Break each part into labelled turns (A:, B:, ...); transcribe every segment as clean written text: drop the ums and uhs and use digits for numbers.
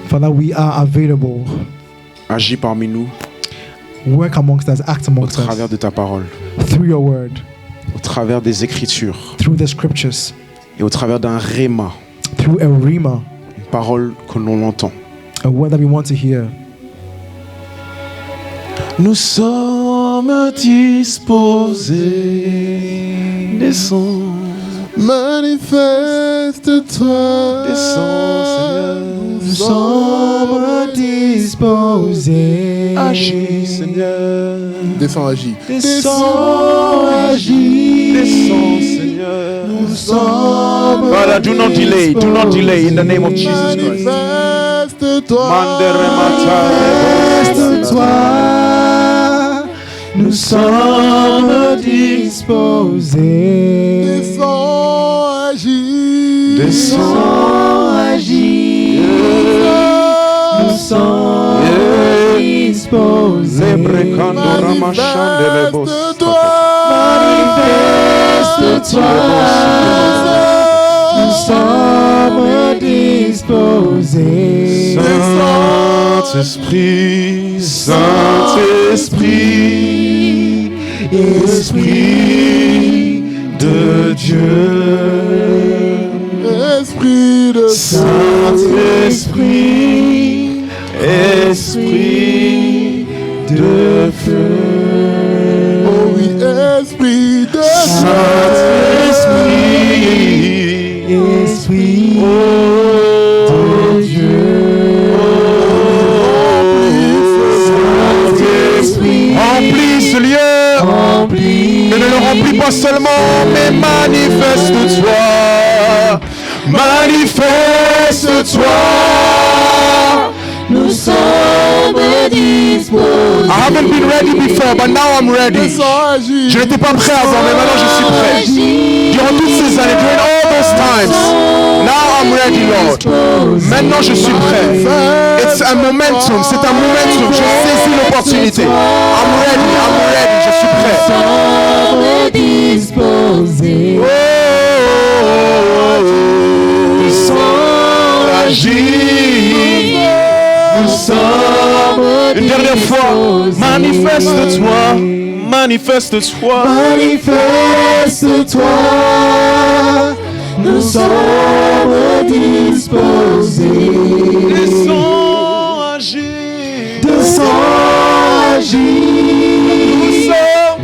A: Father, we are available.
B: Agis parmi nous
A: Work amongst us, act
B: au
A: amongst
B: travers
A: us
B: de ta parole,
A: through your word,
B: au travers des Écritures
A: through the scriptures,
B: et au travers d'un rhéma,
A: through a rhema,
B: une parole que l'on entend.
A: a word that we want to hear.
B: Nous sommes disposés. Descends.
C: Manifeste-toi.
B: Descends, Seigneur.
A: Nous sommes disposés.
B: Agis, Seigneur.
C: Descends, agis.
A: Descends, agis.
B: Descends, Seigneur.
A: Nous sommes
B: Father, do not delay. Do not delay in the name of Jesus Christ.
C: Manifeste-toi.
A: Manifeste-toi. Nous sommes disposés.
C: Descends, agis.
A: Descends, agis. Nous sommes disposés.
C: Manifeste-toi.
A: Manifeste-toi. Nous sommes disposés.
B: Saint-Esprit, Saint-Esprit, Esprit de Dieu,
C: Esprit de
B: Saint-Esprit, Esprit de feu,
C: Oh oui, esprit de
B: Saint-Esprit,
A: Esprit de Dieu.
B: Remplis ce lieu. Mais ne le remplis pas seulement, mais manifeste-toi. Manifeste-toi.
A: Nous sommes disposés.
B: I haven't been ready before, but now I'm ready.
C: Descends, agis.
B: Je n'étais pas prêt avant, mais maintenant je suis prêt. Durant toutes ces années, during all those times, now I'm ready, Lord. Maintenant je suis prêt. It's a momentum, c'est un momentum. Je saisis l'opportunité. I'm ready, je suis prêt.
A: Nous sommes disposés.
B: Agis. Nous sommes une dernière fois. Manifeste-toi. Manifeste-toi.
A: Manifeste-toi. Nous sommes disposés.
B: Descends, agis.
A: Descends, agis.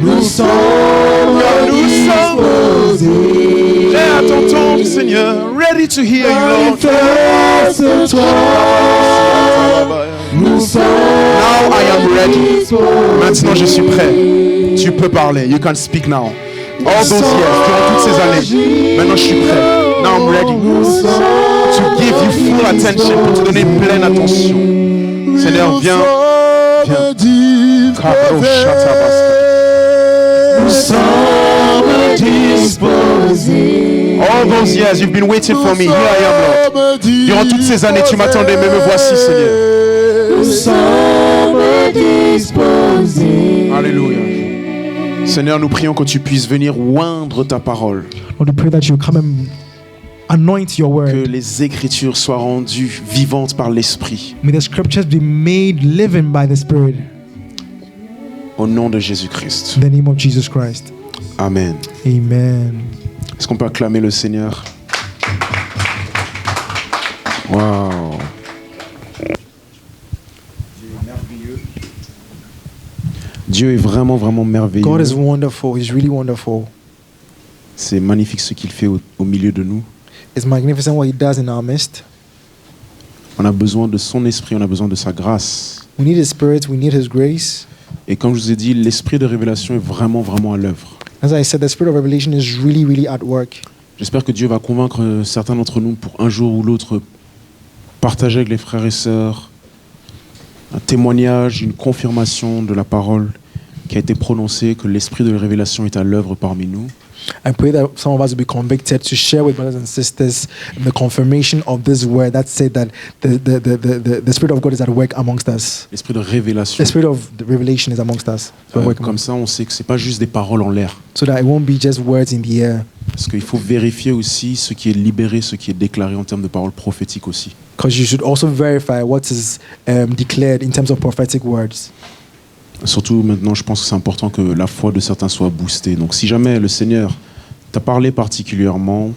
A: Nous sommes disposés.
B: Prêt à t'entendre, Seigneur. Ready to hear you, Lord.
A: Manifeste-toi. Nous sommes
B: Now I am ready.
A: disposés.
B: Maintenant je suis prêt. Tu peux parler. You can speak now. All those years, durant toutes ces années. Maintenant je suis prêt. Now I'm ready. To give you full attention, pour te donner pleine attention. Seigneur, viens.
A: Nous sommes disposés.
B: All those years you've been waiting for me. Here I am, Lord. Durant toutes ces années, tu m'attendais, mais me voici, Seigneur.
A: Nous sommes disposés.
B: Alléluia. Seigneur, nous prions que tu puisses venir oindre ta parole.
A: Lord, we pray that you come and anoint your
B: Que
A: word.
B: les Écritures soient rendues vivantes par l'Esprit.
A: May the scriptures be made living by the Spirit.
B: Au nom de Jésus-Christ.
A: In the name of Jesus Christ.
B: Amen.
A: Amen.
B: Est-ce qu'on peut acclamer le Seigneur? Wow. Dieu est vraiment, vraiment merveilleux.
A: God is wonderful. He's really wonderful.
B: C'est magnifique ce qu'il fait au milieu de nous.
A: It's magnificent what he does in our midst.
B: On a besoin de son esprit, on a besoin de sa grâce.
A: We need his spirit. We need his grace.
B: Et comme je vous ai dit, l'esprit de révélation est vraiment, vraiment à l'œuvre.
A: As I said, the spirit of revelation is really, really at work.
B: J'espère que Dieu va convaincre certains d'entre nous pour un jour ou l'autre partager avec les frères et sœurs un témoignage, une confirmation de la parole qui a été prononcée, que l'esprit de révélation est à l'œuvre parmi nous.
A: I pray that some of us will be convicted to share with brothers and sisters the confirmation of this word that said that the Spirit of God is at work amongst us.
B: L'esprit de révélation.
A: The Spirit of the revelation is amongst us.
B: Comme ça, on sait que c'est pas juste des paroles en l'air.
A: So that it won't be just words in the air.
B: Parce qu'il faut vérifier aussi ce qui est libéré, ce qui est déclaré en termes de paroles prophétiques aussi.
A: Because you should also verify what is declared in terms of prophetic words.
B: Surtout maintenant, je pense que c'est important que la foi de certains soit boostée. Donc si jamais le Seigneur t'a parlé particulièrement,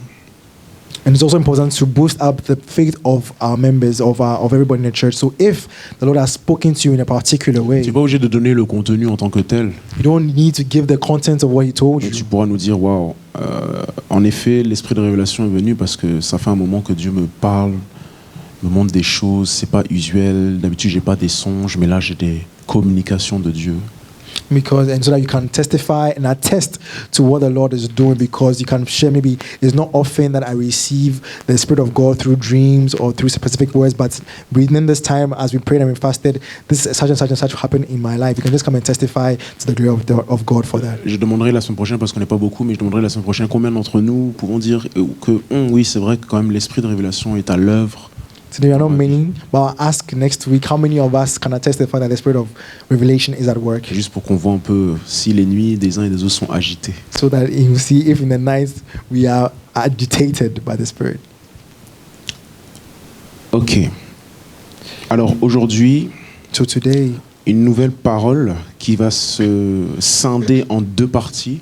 A: And it's also important to boost up the faith of our members, of everybody in the church. So if the Lord has spoken to you in a particular way,
B: tu n'es pas obligé de donner le contenu en tant que tel.
A: you don't need to give the content of what He told
B: Mais
A: you.
B: tu pourras nous dire, waouh, en effet, l'esprit de révélation est venu parce que ça fait un moment que Dieu me parle, me montre des choses, c'est pas usuel. D'habitude, j'ai pas des songes, mais là, j'ai des communications de Dieu.
A: And so that you can testify and attest to what the Lord is doing, because you can share, maybe it's not often that I receive the Spirit of God through dreams or through specific words, but within this time, as we prayed and we fasted, this such and such and such happened in my life. You can just come and testify to the glory of God for that.
B: Je demanderai la semaine prochaine, parce qu'on n'est pas beaucoup, mais je demanderai la semaine prochaine combien d'entre nous pouvons dire que oui, c'est vrai que quand même l'esprit de révélation est à l'œuvre.
A: So there are not many, but I'll ask next week how many of us can testify that the Spirit of revelation is at work,
B: Juste pour qu'on voit un peu si les nuits des uns et des autres sont agitées.
A: so that you see if in the night we are agitated by the Spirit.
B: Ok. Alors aujourd'hui,
A: So today,
B: une nouvelle parole qui va se scinder en deux parties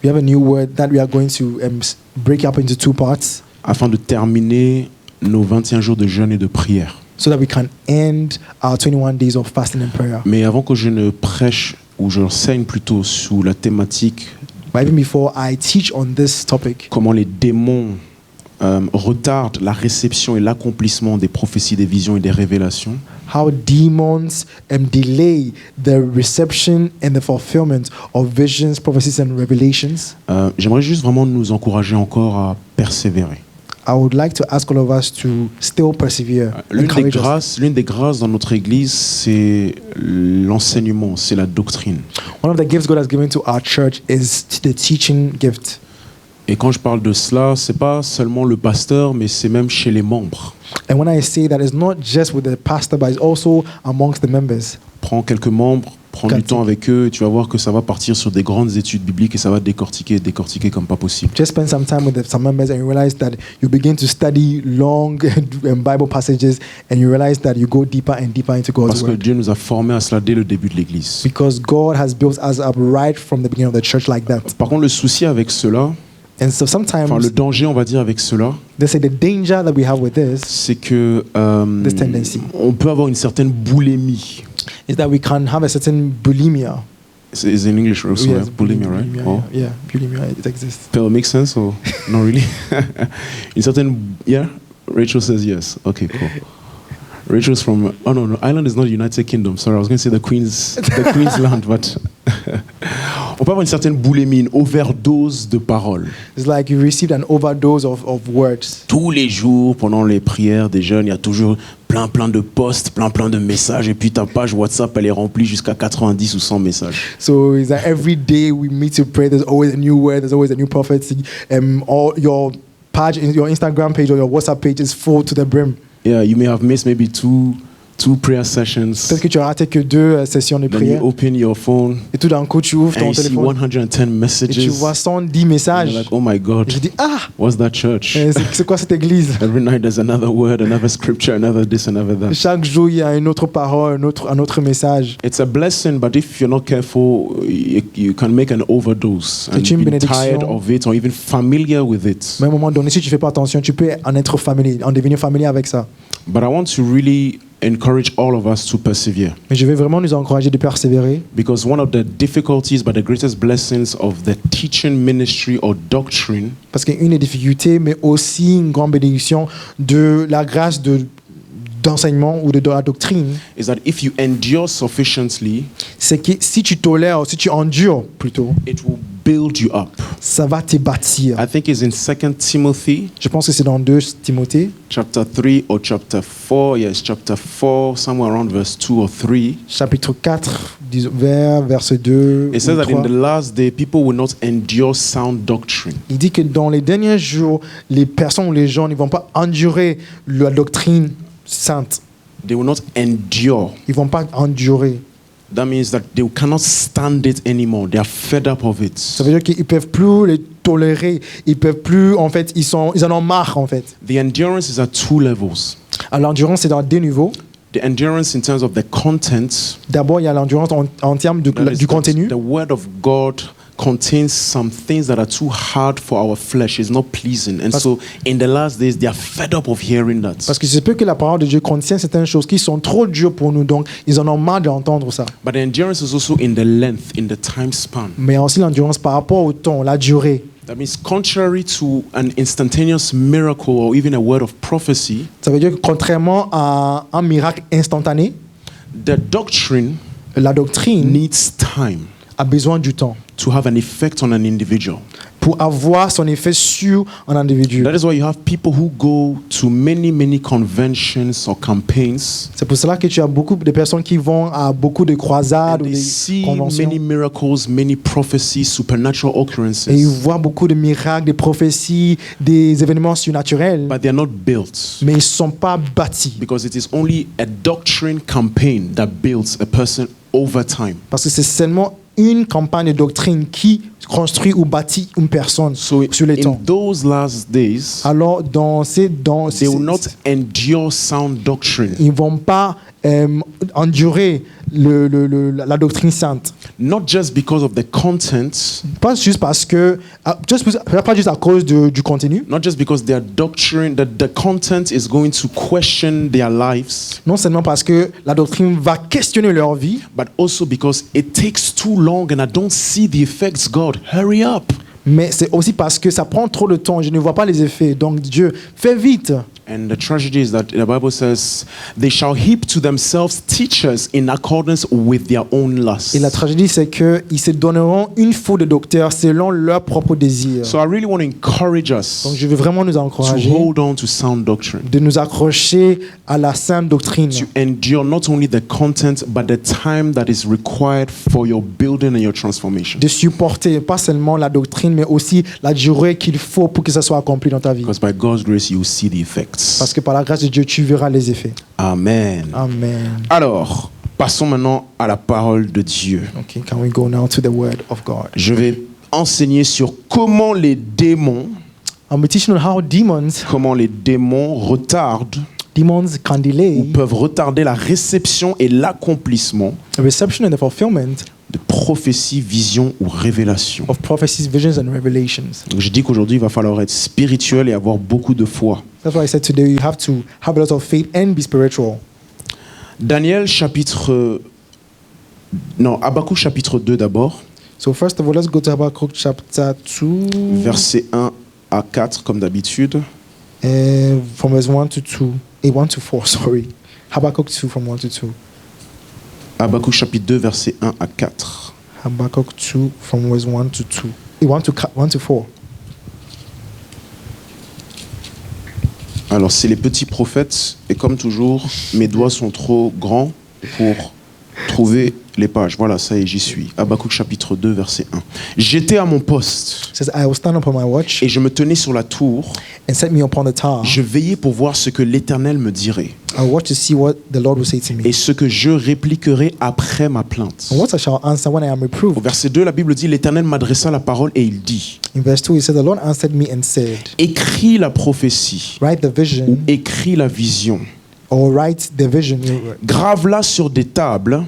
A: we have a new word that we are going to break up into two parts,
B: afin de terminer nos 21 jours de jeûne et de prière.
A: so that we can end our 21 days of fasting and prayer.
B: Mais avant que je ne prêche, ou je enseigne plutôt sous la thématique
A: But even before I teach on this topic,
B: comment les démons retardent la réception et l'accomplissement des prophéties, des visions et des révélations,
A: how demons delay the reception and the fulfillment of visions, prophecies, and revelations,
B: j'aimerais juste vraiment nous encourager encore à persévérer.
A: I would like to ask all of us to still persevere.
B: L'une des grâces dans notre Église, c'est l'enseignement, c'est la doctrine.
A: One of the gifts God has given to our church is the teaching gift.
B: Et quand je parle de cela, c'est pas seulement le pasteur, mais c'est même chez les membres.
A: And when I say that, it's not just with the pastor, but it's also amongst the members.
B: Prends quelques membres, prends du temps avec eux, et tu vas voir que ça va partir sur des grandes études bibliques et ça va décortiquer comme pas possible.
A: Just spend some time with some members and you realize that you begin to study long Bible passages and you realize that you go deeper and deeper into God's
B: Parce que
A: word.
B: Dieu nous a formés à cela dès le début de l'Église.
A: Because God has built us up right from the beginning of the church like that.
B: Par contre, le souci avec cela,
A: And so sometimes,
B: enfin le danger, on va dire, avec cela,
A: they say the danger that we have with this
B: c'est que
A: This tendency.
B: on peut avoir une certaine boulémie.
A: is that we can have a certain bulimia.
B: It's in English also,
A: Yes,
B: yeah? Bulimia, right?
A: bulimia,
B: Oh.
A: yeah, bulimia, it exists.
B: Does it make sense or not really? Une certaine, yeah? Rachel says yes. Okay, cool. Rachel's from, oh no, Ireland is not the United Kingdom. Sorry, I was going to say the Queensland, but on peut avoir une certaine boulimie, une overdose de paroles.
A: It's like you received an overdose of words.
B: Tous les jours, pendant les prières des jeunes, il y a toujours plein de posts, plein de messages, et puis ta page WhatsApp, elle est remplie jusqu'à 90 ou 100 messages.
A: So it's like every day we meet to pray, there's always a new word, there's always a new prophecy. All your page, your Instagram page or your WhatsApp page is full to the brim.
B: Yeah, you may have missed maybe two prayer sessions.
A: Peut-être que tu as raté que 2 sessions de
B: Then
A: prière.
B: you open your phone
A: Et tout d'un coup, tu ouvres
B: and
A: ton
B: you see
A: téléphone
B: 110
A: et tu
B: messages.
A: vois 110
B: And
A: messages.
B: you're like, oh my God,
A: Et je dis, ah,
B: what's that church?
A: c'est quoi cette église?
B: Every night there's another word, another scripture, another this, another that.
A: Chaque jour, il y a une autre parole, un autre message.
B: It's a blessing, but if you're not careful, you can make an overdose and
A: C'est une
B: be
A: bénédiction.
B: tired of it or even familiar with it.
A: Mais à un moment donné, si tu fais pas attention, tu peux en être familier, en devenir familier avec ça.
B: But I want to really encourage all of us to persevere.
A: Mais je vais vraiment nous encourager de persévérer.
B: Because one of the difficulties, but the greatest blessings of the teaching ministry or doctrine
A: Parce qu'une des difficultés, mais aussi une grande bénédiction de la grâce d'enseignement ou de la doctrine,
B: is that if you endure sufficiently,
A: c'est que si tu tolères, si tu endures plutôt,
B: it will build you up.
A: ça va te bâtir.
B: I think it's in 2 Timothy
A: Je pense que c'est dans 2 Timothée,
B: chapter 3 or chapter 4. Yes, chapter 4, somewhere around verse 2 or 3.
A: chapitre 4, verset 2
B: It says
A: ou
B: that in
A: 3.
B: the last day, people will not endure sound doctrine.
A: Il dit que dans les derniers jours, les personnes ou les gens ne vont pas endurer la doctrine sainte.
B: They will not endure.
A: Ils ne vont pas endurer.
B: That means that they cannot stand it anymore. They are fed up of it.
A: Ça veut dire qu'ils ne peuvent plus les tolérer. Ils peuvent plus, en fait, ils en ont marre, en fait.
B: The endurance is at two levels.
A: Alors, l'endurance, c'est dans deux niveaux.
B: The endurance in terms of the content.
A: D'abord, il y a l'endurance en termes
B: That is
A: du
B: that
A: contenu.
B: the word of God contains some things that are too hard for our flesh. It's not pleasing. And so in the last days, they are fed up of hearing that.
A: Parce que c'est peu que la parole de Dieu contient certaines choses qui sont trop dures pour nous, donc ils en ont marre d'entendre ça.
B: But the endurance is also in the length, in the time span.
A: Mais aussi l'endurance par rapport au temps, la durée.
B: That means contrary to an instantaneous miracle or even a word of prophecy,
A: Ça veut dire que contrairement à un miracle instantané,
B: the doctrine
A: la doctrine
B: needs time
A: a besoin du temps
B: to have an effect on an individual.
A: pour avoir son effet sur un individu.
B: That is why you have people who go to many conventions or campaigns
A: C'est pour cela que tu as beaucoup de personnes qui vont à beaucoup de croisades
B: and
A: ou
B: they
A: des
B: see
A: conventions
B: many miracles, many prophecies, supernatural
A: et ils
B: occurrences,
A: voient beaucoup de miracles, des prophéties, des événements surnaturels,
B: but they are not built
A: mais ils ne sont pas bâtis.
B: because it is only a doctrine campaign that builds a person over time.
A: Parce que c'est seulement une campagne de doctrine qui construit ou bâtit une personne
B: So
A: sur les
B: in
A: temps.
B: those last days,
A: Alors,
B: they will not endure sound doctrine.
A: ils ne vont pas endurer la doctrine sainte.
B: Not just because of the content,
A: Pas juste parce que, pas juste à cause du contenu,
B: not just because their doctrine, that the content is going to question their lives,
A: non seulement parce que la doctrine va questionner leur vie,
B: but also because it takes too long and I don't see the effects. God, hurry up.
A: mais c'est aussi parce que ça prend trop de temps. Je ne vois pas les effets. Donc Dieu, fais vite.
B: And the tragedy is that the Bible says they shall heap to themselves teachers in accordance with their own lusts.
A: Et la tragédie, c'est qu'ils se donneront une foule de docteurs selon leurs propres désirs.
B: So I really want to encourage
A: Donc
B: us
A: je veux vraiment nous
B: to
A: encourager
B: hold on to sound doctrine,
A: de nous accrocher à la sainte doctrine,
B: to endure not only the content but the time that is required for your building and your transformation.
A: de supporter pas seulement la doctrine, mais aussi la durée qu'il faut pour que ça soit accompli dans ta vie.
B: Because by God's grace, you will see the effects.
A: Parce que par la grâce de Dieu, tu verras les effets.
B: Amen.
A: Amen.
B: Alors, passons maintenant à la parole de Dieu.
A: Okay, can we go now to the word of God?
B: Je vais enseigner sur comment les démons
A: Comment
B: les démons retardent
A: demons can
B: ou
A: delay
B: peuvent retarder la réception et l'accomplissement
A: the reception and the fulfillment
B: de prophéties, visions ou révélations.
A: of prophecies, visions, and revelations.
B: Donc je dis qu'aujourd'hui, il va falloir être spirituel et avoir beaucoup de foi.
A: That's why I said today you have to have a lot of faith and be spiritual.
B: Daniel chapitre... Non, Habakkuk chapitre 2 d'abord,
A: So first of all, let's go to Habakkuk chapter 2,
B: versets 1 à 4 comme d'habitude.
A: from verse 1 to 2. 1 to 4, sorry. Habakkuk 2 from 1 to 2.
B: Habakkuk chapitre 2, versets 1 à 4.
A: Habakkuk 2 from verse 1 to 2. 1 to 4.
B: Alors, c'est les petits prophètes, et comme toujours, mes doigts sont trop grands pour trouver les pages. Voilà, ça y est, j'y suis. Habakkuk chapitre 2, verset 1. J'étais à mon poste,
A: It says, I will stand upon my watch
B: et je me tenais sur la tour.
A: and set me upon the tower.
B: Je veillais pour voir ce que l'Éternel me dirait,
A: I will watch to see what the Lord will say to me.
B: et ce que je répliquerai après ma plainte.
A: And what I shall answer when I am
B: Au
A: reproved.
B: verset 2, la Bible dit, l'Éternel m'adressa la parole, et il dit,
A: In verse 2, it says, the Lord answered me and said,
B: écris la prophétie,
A: write the
B: ou
A: vision,
B: écris la vision.
A: or write the vision,
B: Grave-la sur des tables,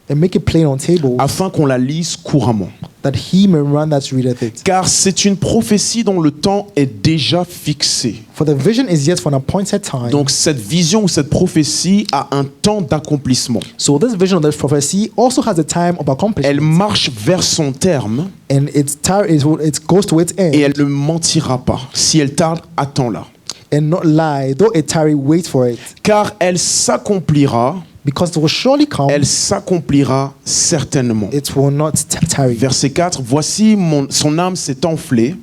A: and make it plain on tables,
B: afin qu'on la lise couramment.
A: that he may run that readeth it.
B: Car c'est une prophétie dont le temps est déjà fixé.
A: For the vision is yet for an appointed time.
B: Donc cette vision ou cette prophétie a un temps d'accomplissement.
A: So this vision of this prophecy also has a time of
B: Elle
A: accomplishment,
B: marche vers son terme
A: and it goes to its end,
B: et elle ne mentira pas. Si elle tarde, attends-la.
A: and not lie. Though it tarry, wait for it,
B: Car elle s'accomplira,
A: because it will surely come.
B: elle s'accomplira certainement.
A: It will not tarry.
B: Verset 4, voici son âme s'est enflée,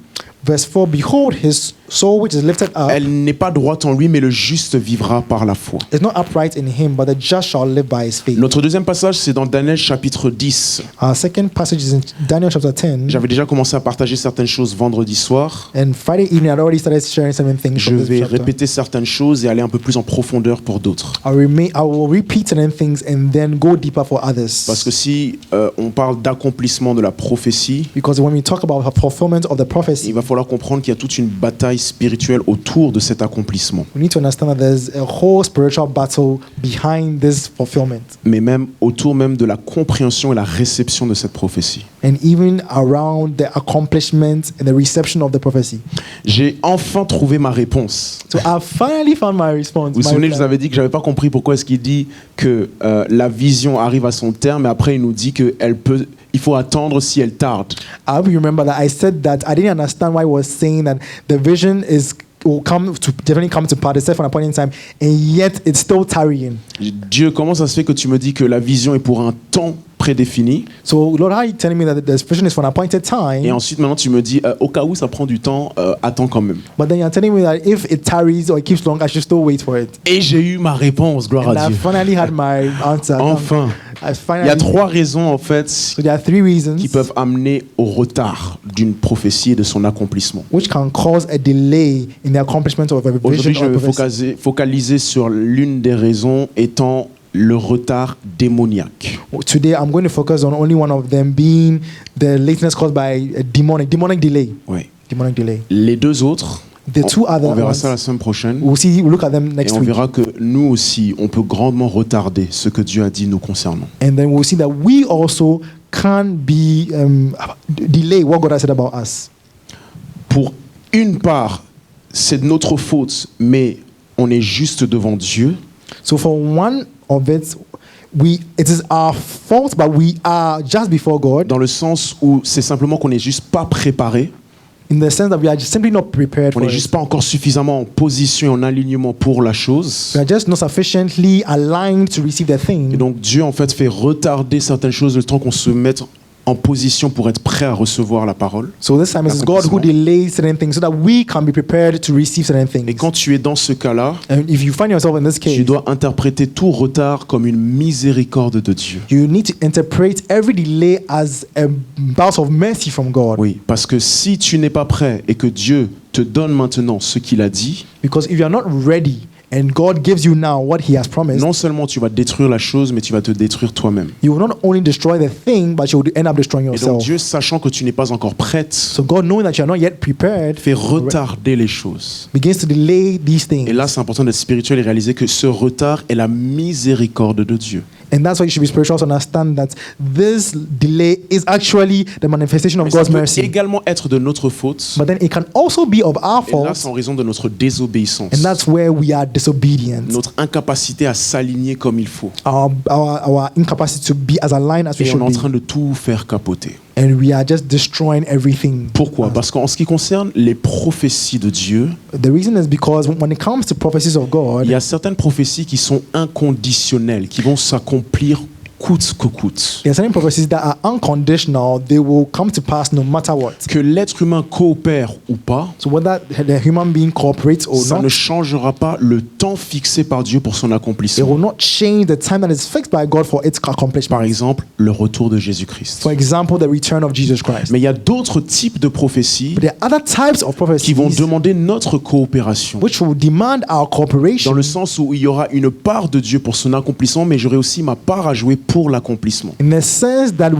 A: Verse 4, behold, his soul which is lifted up
B: Elle n'est pas droite en lui, mais le juste vivra par la foi.
A: is not upright in him, but the just shall live by his faith.
B: Notre deuxième passage, c'est dans Daniel chapitre 10.
A: Our second passage is in Daniel chapter 10.
B: J'avais déjà commencé à partager certaines choses vendredi soir.
A: And Friday evening, I'd already started sharing some things
B: Je
A: from this
B: vais
A: chapter.
B: répéter certaines choses et aller un peu plus en profondeur pour d'autres.
A: I will repeat certain things and then go deeper for others.
B: Parce que si on parle d'accomplissement de la prophétie,
A: Because when we talk about the fulfillment of the prophecy,
B: il va falloir comprendre qu'il y a toute une bataille spirituelle autour de cet accomplissement.
A: we need to understand that there's a whole spiritual battle behind this fulfillment,
B: Mais même autour même de la compréhension et la réception de cette prophétie.
A: and even around the accomplishment and the reception of the prophecy.
B: J'ai enfin trouvé ma réponse.
A: So I finally found my response.
B: Vous vous
A: my
B: souvenez, je
A: reply.
B: vous avais dit que j'avais pas compris pourquoi est-ce qu'il dit que la vision arrive à son terme, et après il nous dit il faut attendre si elle tarde.
A: I hope you remember that I said that I didn't understand why he was saying that the vision will definitely come to pass, except for an appointed time, and yet it's still tarrying.
B: Dieu, comment ça se fait que tu me dis que la vision est pour un temps prédéfini,
A: So Lord, how are you telling me that the vision is for an appointed
B: et
A: time,
B: ensuite maintenant tu me dis au cas où ça prend du temps, attends quand même.
A: but then you're telling me that if it tarries or it keeps long, I should still wait for it?
B: Et j'ai eu ma réponse, gloire
A: And
B: à
A: I
B: Dieu.
A: finally had my answer.
B: Enfin,
A: I
B: il y a
A: finally.
B: trois raisons en fait
A: So there are three reasons
B: qui peuvent amener au retard d'une prophétie et de son accomplissement.
A: which can cause a delay in the accomplishment of a
B: Aujourd'hui,
A: vision
B: je
A: or
B: vais
A: prophecy.
B: focaliser sur l'une des raisons étant le retard démoniaque.
A: Today, I'm going to focus on only one of them, being the lateness caused by a demonic delay.
B: Oui.
A: Demonic delay.
B: Les deux autres,
A: The two other
B: on verra
A: ones,
B: ça la semaine prochaine.
A: we'll look at them
B: Et
A: next
B: on
A: week.
B: verra que nous aussi, on peut grandement retarder ce que Dieu a dit nous concernant.
A: And then we'll see that we also can be delay what God has said about us.
B: Pour une part, c'est de notre faute, mais on est juste devant Dieu.
A: So for one of it is our fault, but we are just before God,
B: Dans le sens où c'est simplement qu'on n'est juste pas préparé,
A: in the sense that we are just simply not prepared
B: on
A: for
B: n'est
A: it.
B: juste pas encore suffisamment en position et en alignement pour la chose.
A: We are just not sufficiently aligned to receive the
B: Et
A: thing.
B: donc Dieu en fait fait retarder certaines choses le temps qu'on se mette en position pour être prêt à recevoir la parole.
A: So this time it's God who delays certain things so that we can be prepared to receive certain
B: Et
A: things.
B: quand tu es dans ce cas-là,
A: And if you find yourself in this
B: tu
A: case,
B: dois interpréter tout retard comme une miséricorde de Dieu.
A: you need to interpret every delay as a bout of mercy from God.
B: Oui, parce que si tu n'es pas prêt et que Dieu te donne maintenant ce qu'il a dit,
A: Because if you are not ready and God gives you now what He has promised,
B: non seulement tu vas détruire la chose, mais tu vas te détruire toi-même.
A: you will not only destroy the thing, but you will end up destroying
B: Et donc
A: yourself.
B: Dieu, sachant que tu n'es pas encore prête,
A: So God, knowing that you are not yet prepared,
B: fait retarder les choses.
A: begins to delay these things.
B: Et là, c'est important d'être spirituel et réaliser que ce retard est la miséricorde de Dieu.
A: And that's why you should be spiritual to understand that this delay is actually the manifestation of
B: Mais ça
A: God's
B: peut
A: mercy.
B: également être de notre faute.
A: But then it can also be of our
B: Et là,
A: fault,
B: c'est en raison de notre désobéissance.
A: and that's where we are disobedient.
B: Notre incapacité à s'aligner comme il faut.
A: Our incapacity to be as aligned as we
B: Et on est en
A: should
B: train
A: be.
B: de tout faire capoter.
A: And we are just destroying everything.
B: Pourquoi? Parce qu'en ce qui concerne les prophéties de Dieu,
A: The reason is because when it comes to prophecies of God,
B: il y a certaines prophéties qui sont inconditionnelles, qui vont s'accomplir coûte que coûte.
A: there are certain prophecies that are unconditional. They will come to pass no matter what.
B: Que l'être humain coopère ou pas,
A: So whether the human being cooperates or
B: ça
A: not,
B: ne changera pas le temps fixé par Dieu pour son
A: it
B: accomplissement.
A: will not change the time that is fixed by God for its
B: Par
A: accomplishment.
B: exemple, le retour de Jésus-Christ.
A: For example, the return of Jesus Christ.
B: Mais il y a d'autres types de prophéties
A: But there are other types of
B: qui
A: prophecies
B: vont demander notre coopération.
A: which will demand our cooperation,
B: Dans le sens où il y aura une part de Dieu pour son accomplissement, mais j'aurai aussi ma part à jouer pour l'accomplissement.
A: in the sense that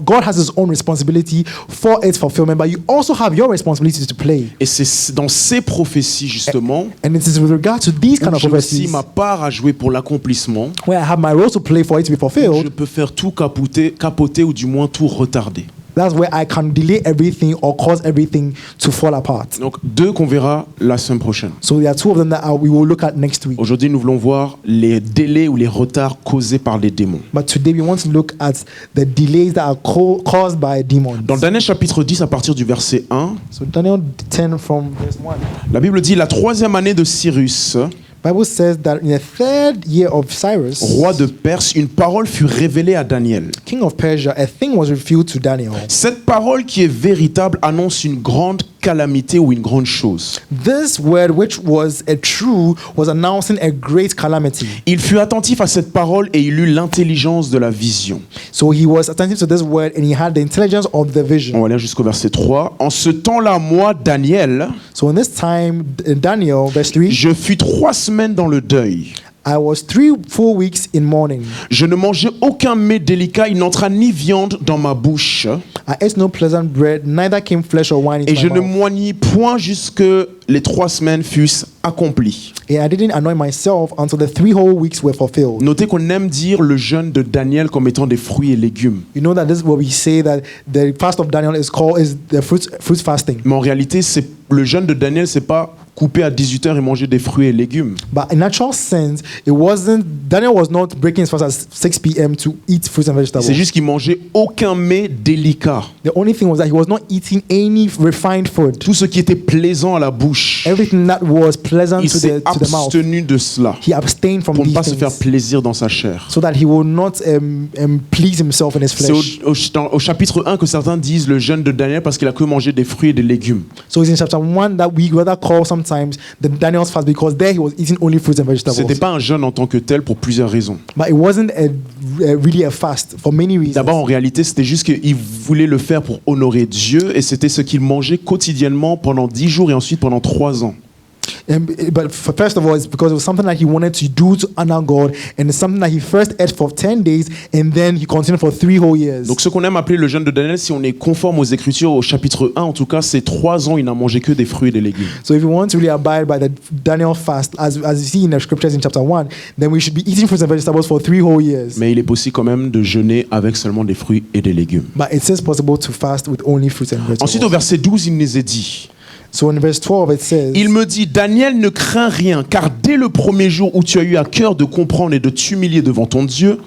A: God has His own responsibility for its fulfillment, but you also have your responsibility to play.
B: Et c'est dans ces prophéties, justement,
A: And it is with regard to these kind
B: où
A: of
B: j'ai aussi
A: prophecies
B: ma part à jouer pour l'accomplissement,
A: where I have my role to play for it to be
B: où je
A: fulfilled.
B: peux faire tout capoter ou du moins tout retarder.
A: That's where I can delay everything or cause everything to fall apart.
B: Donc deux qu'on verra la semaine prochaine.
A: So there are two of them that we will look at next week.
B: Aujourd'hui, nous voulons voir les délais ou les retards causés par les démons.
A: But today we want to look at the delays that are caused by demons.
B: Dans Daniel chapitre 10, à partir du verset 1,
A: So Daniel 10 from verse 1.
B: la Bible dit: la troisième année de Cyrus,
A: Bible says that in the 3rd year of Cyrus,
B: roi de Perse, une parole fut révélée à Daniel.
A: king of Persia, a thing was revealed to Daniel.
B: Cette parole qui est véritable annonce une grande calamité ou une grande chose.
A: This word, which was a true, was announcing a great calamity.
B: Il fut attentif à cette parole et il eut l'intelligence de la vision.
A: So he was attentive to this word and he had the intelligence of the
B: On
A: vision.
B: va lire jusqu'au verset 3. En ce temps-là, moi, Daniel,
A: So in this time, Daniel, verse 3,
B: je fus 3 semaines dans le deuil.
A: I was 3 full weeks in mourning.
B: Je ne mangeais aucun mets délicat, il n'entra ni viande dans ma bouche,
A: I ate no pleasant bread, neither came flesh or wine
B: et
A: into
B: je
A: my
B: ne
A: mouth.
B: m'oignis point jusque les 3 semaines fussent accomplies.
A: And I didn't anoint myself until the 3 whole weeks were fulfilled.
B: Notez qu'on aime dire le jeûne de Daniel comme étant des fruits et légumes.
A: You know that this is what we say that the fast of Daniel is the fruits fasting.
B: Mais en réalité, le jeûne de Daniel, c'est pas couper à 18h et manger des fruits et légumes.
A: But in natural sense, Daniel was not breaking his fast at 6 p.m. to eat fruits and vegetables.
B: C'est juste qu'il mangeait aucun mets délicat.
A: The only thing was that he was not eating any refined food.
B: Tout ce qui était plaisant à la bouche,
A: Everything that was pleasant
B: il
A: to
B: s'est
A: the mouth,
B: abstenu de cela
A: he abstained from
B: pour ne
A: these
B: pas se faire
A: things
B: plaisir dans sa chair.
A: so that he will not please himself in his
B: C'est
A: flesh.
B: au chapitre 1 que certains disent le jeûne de Daniel parce qu'il a que mangé des fruits et des légumes.
A: So it's in chapter 1 that we rather call sometimes the Daniel's fast because there he was eating only fruits and vegetables.
B: C'était pas un jeûne en tant que tel pour plusieurs raisons.
A: But it wasn't really a fast for many reasons.
B: D'abord, en réalité, c'était juste qu'il voulait le faire pour honorer Dieu et c'était ce qu'il mangeait quotidiennement pendant 10 jours et ensuite pendant 3 ans.
A: But first of all, it's because it was something that he wanted to do to honor God, and it's something that he first ate for 10 days, and then he continued for 3 whole years.
B: Donc ce qu'on aime appeler le jeûne de Daniel, si on est conforme aux Écritures, au chapitre 1 en tout cas, c'est 3 ans, il n'a mangé que des fruits et des légumes.
A: So if you want to really abide by the Daniel fast, as you see in the scriptures in chapter 1, then we should be eating fruits and vegetables for 3 whole years.
B: Mais il est possible quand même de jeûner avec seulement des fruits et des légumes.
A: But it is possible to fast with only fruits and vegetables.
B: Ensuite, au verset 12, il nous est dit,
A: So in verse 12 it says,
B: il me dit, Daniel, ne crains rien, car dès le premier jour où tu as eu à cœur de comprendre et de t'humilier devant ton Dieu,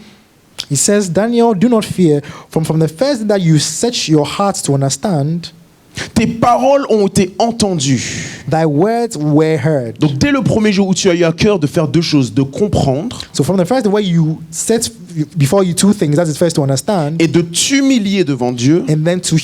A: he says, Daniel, do not fear, from the first day that you set your heart to understand,
B: tes paroles ont été entendues.
A: thy words were heard.
B: Donc dès le premier jour où tu as eu à cœur de faire 2 choses, de comprendre
A: So from the first way you set before you 2 things, that is first to understand,
B: et de t'humilier devant Dieu,
A: and then to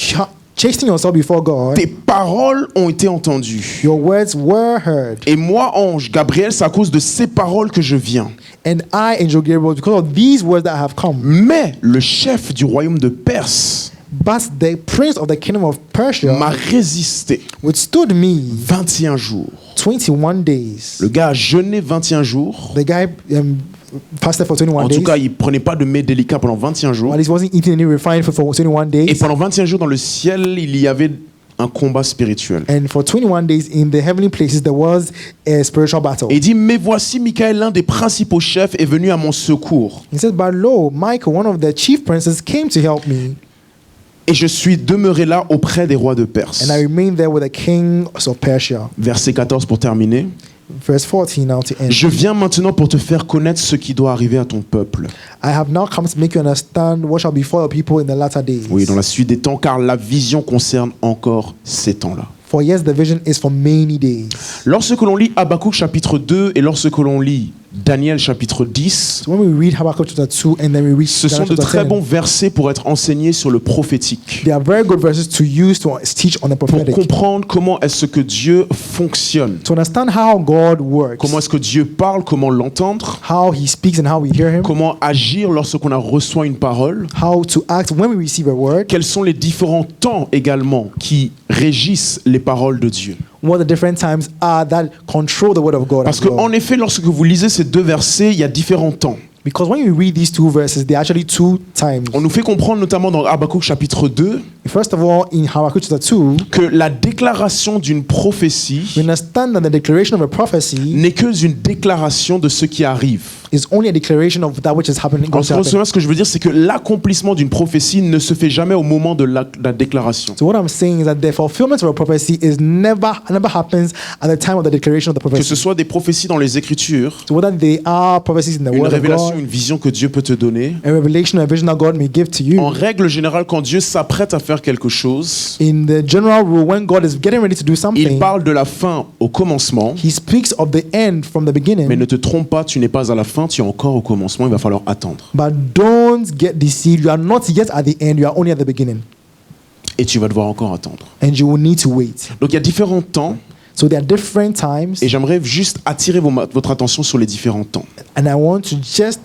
A: chasten yourself before God,
B: tes paroles ont été entendues.
A: your words were heard.
B: Et moi, ange, Gabriel, c'est à cause de ces paroles que je viens.
A: And I, Angel Gabriel, because of these words that have come.
B: Mais le chef du royaume de Perse
A: But the prince of the kingdom of Persia
B: m'a résisté
A: withstood me
B: 21 jours.
A: 21 days.
B: Le gars a jeûné 21 jours.
A: The guy fasted for 21
B: En
A: days.
B: tout cas, il prenait pas de mets délicats pendant 21 jours.
A: While he wasn't eating any refined food for 21
B: Et
A: days.
B: pendant 21 jours dans le ciel, il y avait un combat spirituel.
A: And for 21 days in the heavenly places, there was a spiritual battle.
B: Et il dit, mais voici Michael, l'un des principaux chefs, est venu à mon secours.
A: He said, but lo, Michael, one of the chief princes, came to help me.
B: Et je suis demeuré là auprès des rois de Perse.
A: And I remained there with the king of Persia.
B: Verset 14 pour terminer.
A: Verse 14 now to end.
B: Je viens maintenant pour te faire connaître ce qui doit arriver à ton peuple.
A: I have now come to make you understand what shall befall the people in the latter days.
B: Oui, dans la suite des temps, car la vision concerne encore ces temps-là.
A: For yes, the vision is for many days.
B: Lorsque l'on lit Habakkuk chapitre 2 et lorsque l'on lit Daniel chapitre 10,
A: So when we read Habakkuk chapter 2 and then we read
B: ce sont
A: Daniel
B: de
A: chapter
B: très
A: 10,
B: bons versets pour être enseignés sur le prophétique.
A: they are very good verses to use to teach on the
B: Pour
A: prophetic.
B: comprendre comment est-ce que Dieu fonctionne.
A: To understand how God works,
B: Comment est-ce que Dieu parle, comment l'entendre,
A: how he speaks and how we hear him,
B: comment agir lorsqu'on a reçoit une parole.
A: how to act when we receive a word,
B: Quels sont les différents temps également qui régissent les paroles de Dieu.
A: what the different times are that control the word of God.
B: Parce
A: as well.
B: qu'en effet, lorsque vous lisez ces 2 versets, il y a différents temps.
A: Because when you read these 2 verses, they are actually 2 times.
B: On nous fait comprendre notamment dans Habakkuk chapitre 2
A: First of all, in Habakkuk chapter 2,
B: que la déclaration d'une
A: we
B: prophétie
A: understand that the declaration of a prophecy
B: n'est qu'une déclaration de ce qui arrive.
A: is only a declaration of that which is happening.
B: Alors, ce que je veux dire, c'est que l'accomplissement d'une prophétie ne se fait jamais au moment de la déclaration.
A: So what I'm saying is that the fulfillment of a prophecy is never happens at the time of the declaration of the
B: Que
A: prophecy.
B: ce soit des prophéties dans les Écritures,
A: So whether they are prophecies in the
B: une
A: Word of
B: révélation,
A: God,
B: une vision que Dieu peut te donner.
A: a revelation, a vision that God may give to you.
B: En règle générale, quand Dieu s'apprête à faire quelque chose,
A: In the general rule, when God is getting ready to do
B: il
A: something,
B: parle de la fin au commencement.
A: He speaks of the end from the beginning.
B: Mais ne te trompe pas, tu n'es pas à la fin, tu es encore au commencement, il va falloir attendre.
A: But don't get deceived. You are not yet at the end. You are only at the beginning.
B: Et tu vas devoir encore attendre.
A: And you will need to wait.
B: Donc il y a différents temps,
A: So there are different times.
B: et j'aimerais juste attirer votre attention sur les différents temps.
A: And I want to just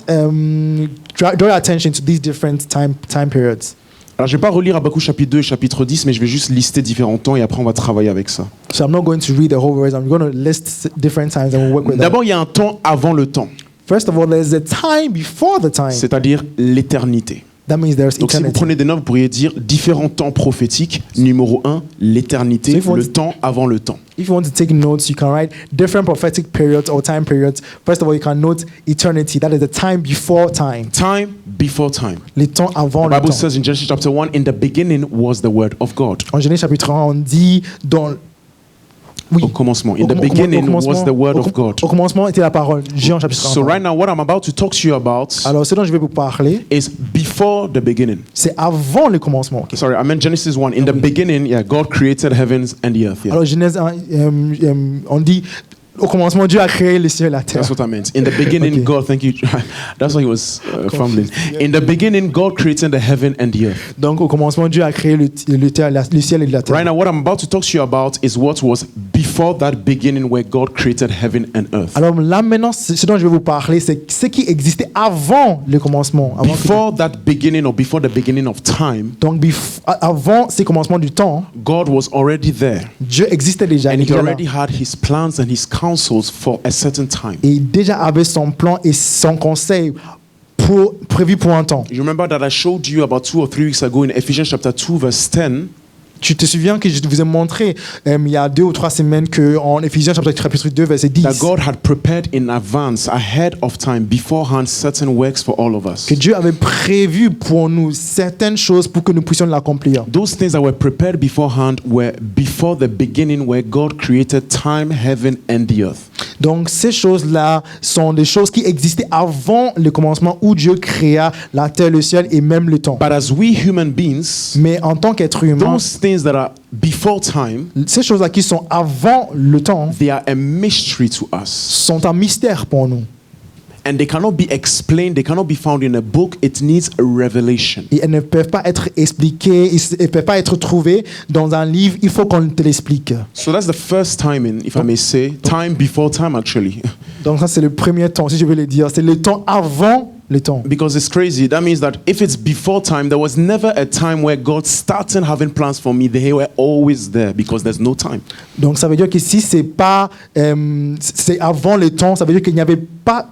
A: draw your attention to these different time periods.
B: Alors je ne vais pas relire Habakkuk chapitre 2 et chapitre 10, mais je vais juste lister différents temps et après on va travailler avec ça.
A: So I'm not going to read the whole verse. I'm going to list different times and we'll work with that.
B: D'abord, il y a un temps avant le temps,
A: First of all, there's a time before the time.
B: c'est-à-dire l'éternité.
A: That means there's
B: Donc si vous
A: eternity.
B: prenez des notes, vous pourriez dire différents temps prophétiques. Numéro 1, l'éternité,
A: So if you
B: le
A: want-
B: temps avant le temps.
A: If you want to take notes, you can write different prophetic periods or time periods. First of all, you can note eternity. That is the time before time.
B: Time before time.
A: Les temps avant
B: The
A: le
B: Bible
A: temps.
B: says in Genesis chapter 1, in the beginning was the word of God.
A: En Genèse chapitre 1, on dit dans... Oui.
B: Au commencement. In
A: Au
B: the
A: com-
B: beginning
A: au commencement-
B: was the word
A: au
B: of
A: com-
B: God.
A: Au commencement était la parole. Jean chapitre 1.
B: So right now, what I'm about to talk to you about
A: Alors, ce dont je vais vous parler,
B: is before the beginning.
A: c'est avant le commencement. ok?
B: Sorry, I meant Genesis 1. In the beginning, yeah, God created heavens and the earth. Yeah.
A: Alors, Genèse 1, on dit au commencement, Dieu a créé les cieux et la terre.
B: That's what I meant. In the beginning,
A: Okay.
B: God, thank you. That's why he was fumbling. In the beginning, God created the heaven and the earth.
A: Donc, au commencement, Dieu a créé le ciel et la terre.
B: Right now, what I'm about to talk to you about is what was before that beginning where God created heaven and earth.
A: Alors là, maintenant, ce dont je vais vous parler, c'est ce qui existait avant le commencement.
B: Before that beginning or before the beginning of time,
A: Donc, avant ces commencements du temps,
B: God was already there.
A: Dieu existait déjà.
B: And
A: il
B: he
A: était là.
B: already had his plans and his counsels for a certain time.
A: Et il déjà avait son plan et son conseil prévu pour un temps.
B: You remember that I showed you about 2 or 3 weeks ago in Ephesians chapter 2 verse 10
A: Tu te souviens que je vous ai montré il y a 2 ou 3 semaines qu'en Éphésiens chapitre 2 verset 10
B: that God had prepared in advance, ahead of time, beforehand, certain works for all of us.
A: que Dieu avait prévu pour nous certaines choses pour que nous puissions l'accomplir.
B: Those things that were prepared beforehand were before the beginning where God created time, heaven, and the earth.
A: Donc ces choses-là sont des choses qui existaient avant le commencement où Dieu créa la terre, le ciel et même le temps.
B: But as we human beings,
A: Mais en tant qu'être humain,
B: those things that are before time,
A: ces choses-là qui sont avant le temps
B: they are a mystery to us.
A: sont un mystère pour nous.
B: And they cannot be explained, they cannot be found in a book, it needs a revelation.
A: Et elles ne peuvent pas être expliquées, elles ne peuvent pas être trouvées dans un livre, il faut qu'on te l'explique.
B: So that's the first timing, if I may say, time before time actually.
A: Donc ça c'est le premier temps, si je veux le dire, c'est le temps avant le temps.
B: Because it's crazy. That means that if it's before time, there was never a time where God started having plans for me. They were always there because there's no time.
A: Donc ça veut dire que si c'est pas c'est avant le temps, ça veut dire qu'il n'y avait pas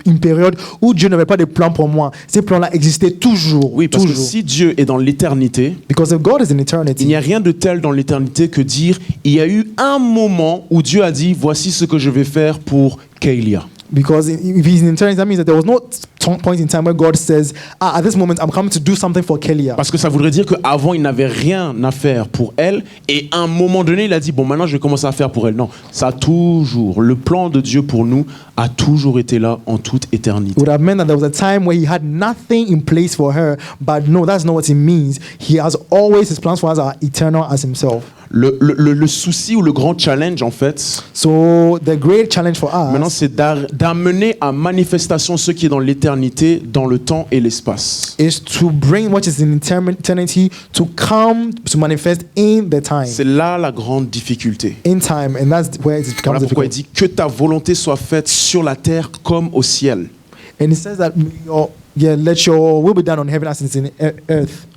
A: une période où Dieu n'avait pas de plan pour moi. Ces plans-là existaient toujours.
B: Oui, parce que
A: toujours.
B: si Dieu est dans l'éternité,
A: Because if God is in
B: il
A: eternity,
B: n'y a rien de tel dans l'éternité que dire il y a eu un moment où Dieu a dit voici ce que je vais faire pour Kailia.
A: because if he's in eternity, that means that there was no point in time where God says, at this moment, I'm coming to do something for Kelia.
B: Parce que ça voudrait dire qu'avant, il n'avait rien à faire pour elle. Et à un moment donné, il a dit, bon, maintenant, je vais commencer à faire pour elle. Non, ça a toujours, le plan de Dieu pour nous a toujours été là en toute
A: It
B: éternité.
A: would have meant that there was a time where he had nothing in place for her, but no, that's not what it means. He has always, his plans for us are eternal as himself.
B: Le souci ou le grand challenge, en fait,
A: So the great challenge for
B: maintenant,
A: us
B: c'est d'amener à manifestation ce qui est dans l'éternité, dans le temps et l'espace.
A: is to bring what is in eternity to come to manifest in the time.
B: C'est là la grande difficulté.
A: In time, and that's where it becomes
B: Voilà pourquoi il
A: difficult.
B: dit que ta volonté soit faite sur la terre comme au ciel.
A: And it says that let your will be done on heaven as it is in earth.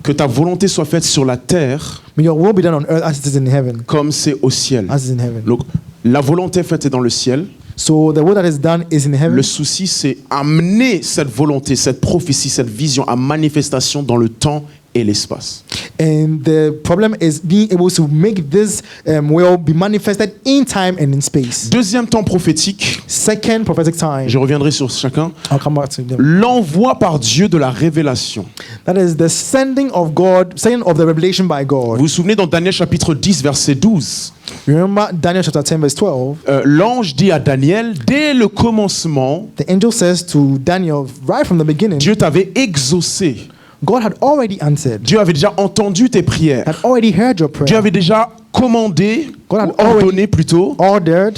B: Que ta volonté soit faite sur la terre
A: May your will be done on earth as it is in heaven.
B: comme c'est au ciel.
A: As it is in heaven.
B: Donc, la volonté faite est dans le ciel.
A: So the will that is done is in heaven.
B: Le souci, c'est amener cette volonté, cette prophétie, cette vision à manifestation dans le temps et l'espace.
A: And the problem is being able to make this will be manifested in time and in space.
B: Deuxième temps prophétique,
A: Second prophetic time.
B: je reviendrai sur chacun.
A: I'll come back to them.
B: L'envoi par Dieu de la révélation.
A: That is the sending of the revelation by God.
B: Vous vous souvenez dans Daniel chapitre 10 verset 12,
A: Remember Daniel chapter 10 verse 12.
B: l'ange dit à Daniel, dès le commencement,
A: The angel says to Daniel right from the beginning,
B: Dieu t'avait exaucé.
A: God had already answered,
B: Dieu avait déjà entendu tes prières.
A: had already heard your
B: Dieu
A: prayer,
B: avait déjà commandé,
A: God had
B: ou ordonné plutôt,
A: ordered,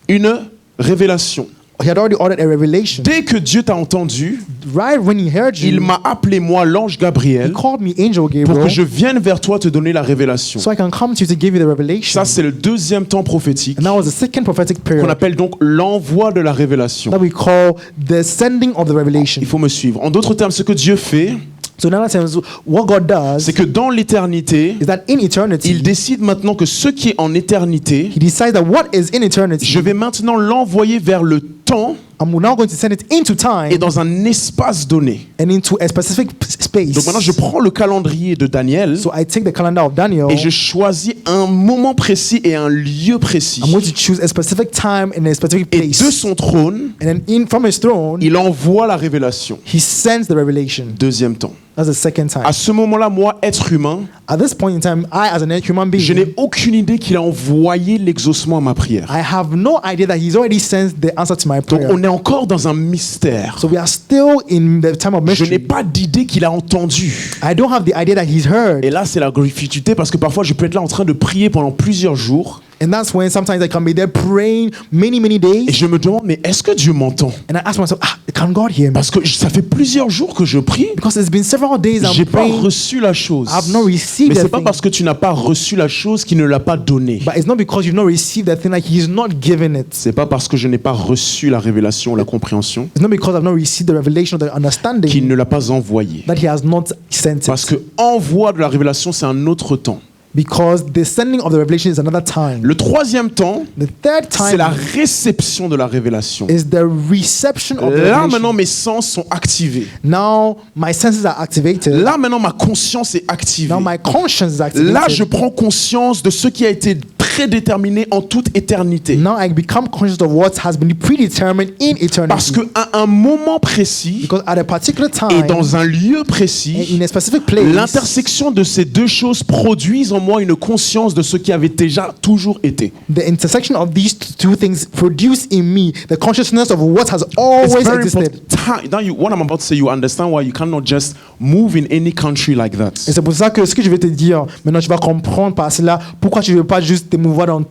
B: une révélation.
A: he had already ordered a revelation.
B: Dès que Dieu t'a entendu,
A: Right when he heard
B: il
A: you,
B: m'a appelé moi, l'ange
A: he
B: Gabriel,
A: called me angel
B: pour que
A: Gabriel,
B: je vienne vers toi te donner la révélation.
A: so I can come to you to give you the revelation.
B: Ça, c'est le deuxième temps prophétique
A: And that was the second prophetic
B: qu'on
A: period
B: appelle donc l'envoi de la révélation.
A: that we call the sending of the revelation.
B: Il faut me suivre. En d'autres termes, ce que Dieu fait,
A: So in other terms, what God does
B: c'est que dans l'éternité,
A: is that in eternity,
B: il décide maintenant que ce qui est en éternité,
A: he decides that what is in eternity,
B: je vais maintenant l'envoyer vers le temps
A: I'm now going to send it into time
B: et dans un espace donné.
A: and into a specific space.
B: Donc maintenant, je prends le calendrier de Daniel
A: So I take the calendar of Daniel.
B: et je choisis un moment précis et un lieu précis.
A: I'm going to choose a specific time and a specific
B: Et
A: place.
B: de son trône,
A: And then from his throne,
B: il envoie la révélation.
A: he sends the revelation.
B: Deuxième temps.
A: That's the second time.
B: À ce moment-là, moi, être humain,
A: At this point in time, I, as a human
B: je
A: being,
B: n'ai aucune idée qu'il a envoyé l'exaucement à ma prière.
A: I have no idea that he's already sent the answer to my
B: Donc
A: prayer.
B: on est encore dans un mystère.
A: So we are still in the time of
B: Je n'ai
A: mystery.
B: pas d'idée qu'il a entendu.
A: I don't have the idea that he's heard.
B: Et là, c'est la difficulté parce que parfois, je peux être là en train de prier pendant plusieurs jours
A: And that's when sometimes I can be there praying many
B: et
A: days.
B: je me demande, mais est-ce que Dieu m'entend?
A: And I ask myself, can God hear me?
B: Parce que ça fait plusieurs jours que je prie.
A: Because it's been several days
B: J'ai
A: I'm
B: pas
A: praying,
B: reçu la chose.
A: I've not received
B: Mais
A: the
B: c'est pas
A: thing.
B: parce que tu n'as pas reçu la chose qu'il ne l'a pas donnée.
A: But it's not because you've not received that thing that he's not given it.
B: C'est pas parce que je n'ai pas reçu la révélation ou la compréhension
A: It's not because I've not received the revelation or the
B: qu'il
A: understanding
B: ne l'a pas envoyé.
A: that he has not sent
B: Parce
A: it.
B: que envoi de la révélation, c'est un autre temps.
A: Because the sending of the revelation is another time.
B: Le troisième temps,
A: The third
B: c'est la
A: time
B: réception de la révélation.
A: is the reception of the
B: Là
A: revelation.
B: maintenant, mes sens sont activés.
A: Now my senses are activated.
B: Là maintenant, ma conscience est activée.
A: Now my conscience is activated.
B: Là, je prends conscience de ce qui a été prédéterminé en toute éternité.
A: Now I become conscious of what has been predetermined in eternity.
B: Parce qu'à un moment précis
A: Because at a particular
B: et
A: time,
B: dans un lieu
A: in
B: précis,
A: a specific place,
B: l'intersection de ces deux choses produisent en moi une conscience de ce qui avait déjà toujours été.
A: the intersection of these two things produce in me the consciousness of what has
B: It's
A: always
B: very
A: existed.
B: important. Now what I'm about to say, you understand why you cannot just move in any country like that.
A: Et c'est pour ça que ce que je vais te dire, maintenant tu vas comprendre par cela pourquoi tu ne veux pas juste te mouvoir dans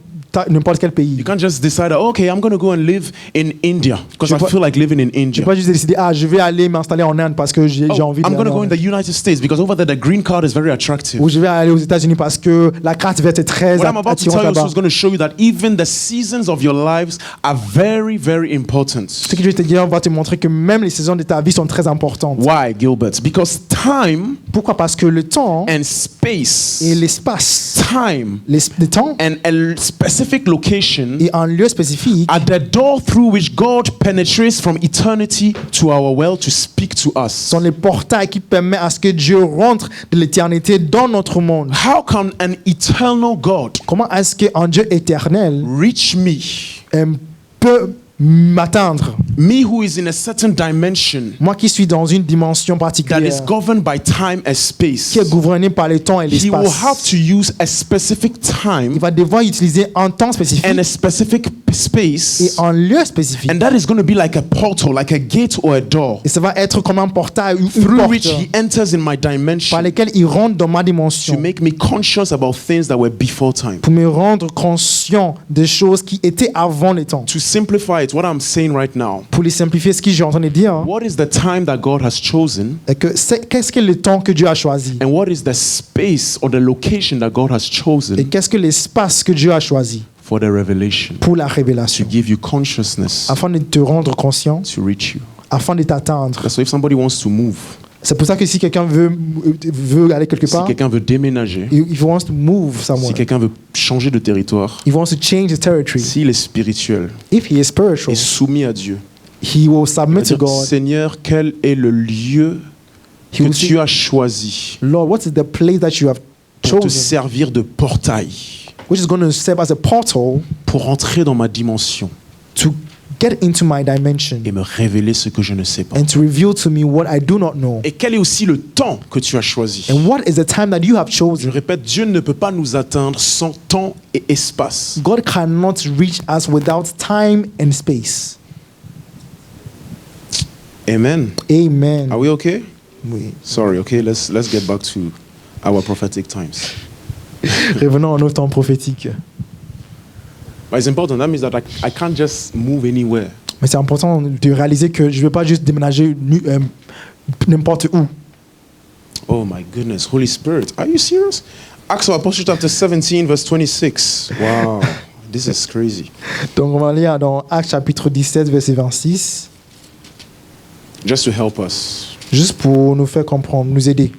A: n'importe quel pays.
B: You can't just decide, okay, I'm going to go and live in India because I
A: Tu peux-
B: feel like living in
A: Tu ne
B: India.
A: peux pas juste décider, je vais aller m'installer en Inde parce que j'ai envie
B: I'm
A: d'aller
B: going to go
A: en
B: in
A: Inde.
B: the United States because over there the green card is very attractive.
A: Ou je vais aller aux États-Unis parce que la carte verte est très
B: What I'm about to
A: attirante
B: tell you
A: là-bas.
B: also is going to show you that even the seasons of your lives are very, very important.
A: Ce que je vais te dire va te montrer que même les saisons de ta vie sont très importantes.
B: Why, Gilbert? Because time
A: Pourquoi? Parce que le temps
B: and space,
A: et l'espace,
B: time
A: le temps
B: and a specific location
A: et un lieu spécifique
B: are the door through which God penetrates from eternity to our world to speak to us.
A: sont les portails qui permettent à ce que Dieu rentre de l'éternité dans notre monde.
B: How can an eternal God
A: Comment est-ce qu'un Dieu éternel
B: reach me?
A: peut m'atteindre?
B: Me who is in a certain dimension
A: Moi qui suis dans une dimension
B: that
A: particulière,
B: is governed by time and space.
A: qui est gouvernée par le temps et
B: He will
A: l'espace.
B: have to use a specific time
A: Il va devoir utiliser un temps spécifique
B: and a specific
A: et
B: space,
A: un lieu spécifique.
B: and that is going to be like a portal, like a gate or a door,
A: Et ça va être comme un portail ou une
B: through
A: porte
B: which he enters in my
A: par
B: dimension
A: lequel il rentre dans ma
B: to
A: dimension
B: make me conscious about things that were before time.
A: pour me rendre conscient des choses qui étaient avant le temps.
B: To simplify it, what I'm saying right now,
A: Pour les simplifier, ce que j'ai entendu dire,
B: what is the time that God has chosen,
A: est que qu'est-ce que le temps que Dieu a choisi?
B: and what is the space or the location that God has
A: Et
B: chosen
A: qu'est-ce que l'espace que Dieu a choisi
B: for the revelation,
A: pour la
B: to
A: révélation?
B: give you consciousness,
A: Afin de te rendre conscient,
B: to reach you.
A: afin de t'atteindre.
B: So if somebody wants to move,
A: C'est pour ça que si quelqu'un veut aller quelque
B: si
A: part,
B: quelqu'un veut déménager,
A: if he wants to move
B: si
A: somewhere,
B: quelqu'un veut changer de territoire,
A: he wants to change his territory.
B: s'il est spirituel
A: If he is spiritual,
B: et soumis à Dieu,
A: he will submit to
B: dire,
A: God.
B: Seigneur, quel est le lieu
A: He
B: que
A: will
B: tu
A: say,
B: as choisi
A: Lord, what is the place that you have
B: pour te
A: chosen,
B: servir de portail,
A: which is going to serve as a portal
B: pour entrer dans ma dimension
A: to get into my dimension
B: et me révéler ce que je ne sais pas.
A: and to reveal to me what I do not know.
B: Et quel est aussi le temps que tu as choisi?
A: And what is the time that you have
B: Je
A: chosen?
B: répète, Dieu ne peut pas nous atteindre sans temps et espace.
A: God cannot reach us without time and space.
B: Amen.
A: Amen.
B: Are we okay?
A: Oui.
B: Sorry, okay, let's get back to our prophetic times.
A: Revenons à nos temps prophétiques.
B: But it's important. That means that I can't just move anywhere.
A: Mais c'est important de réaliser que je ne vais pas juste déménager n'importe où.
B: Oh my goodness, Holy Spirit, are you serious? Acts of Apostles chapter 17 verse 26. Wow, this is crazy.
A: Donc on va lire dans Actes chapitre 17 verset 26,
B: Just to help us.
A: juste pour nous faire comprendre, nous aider.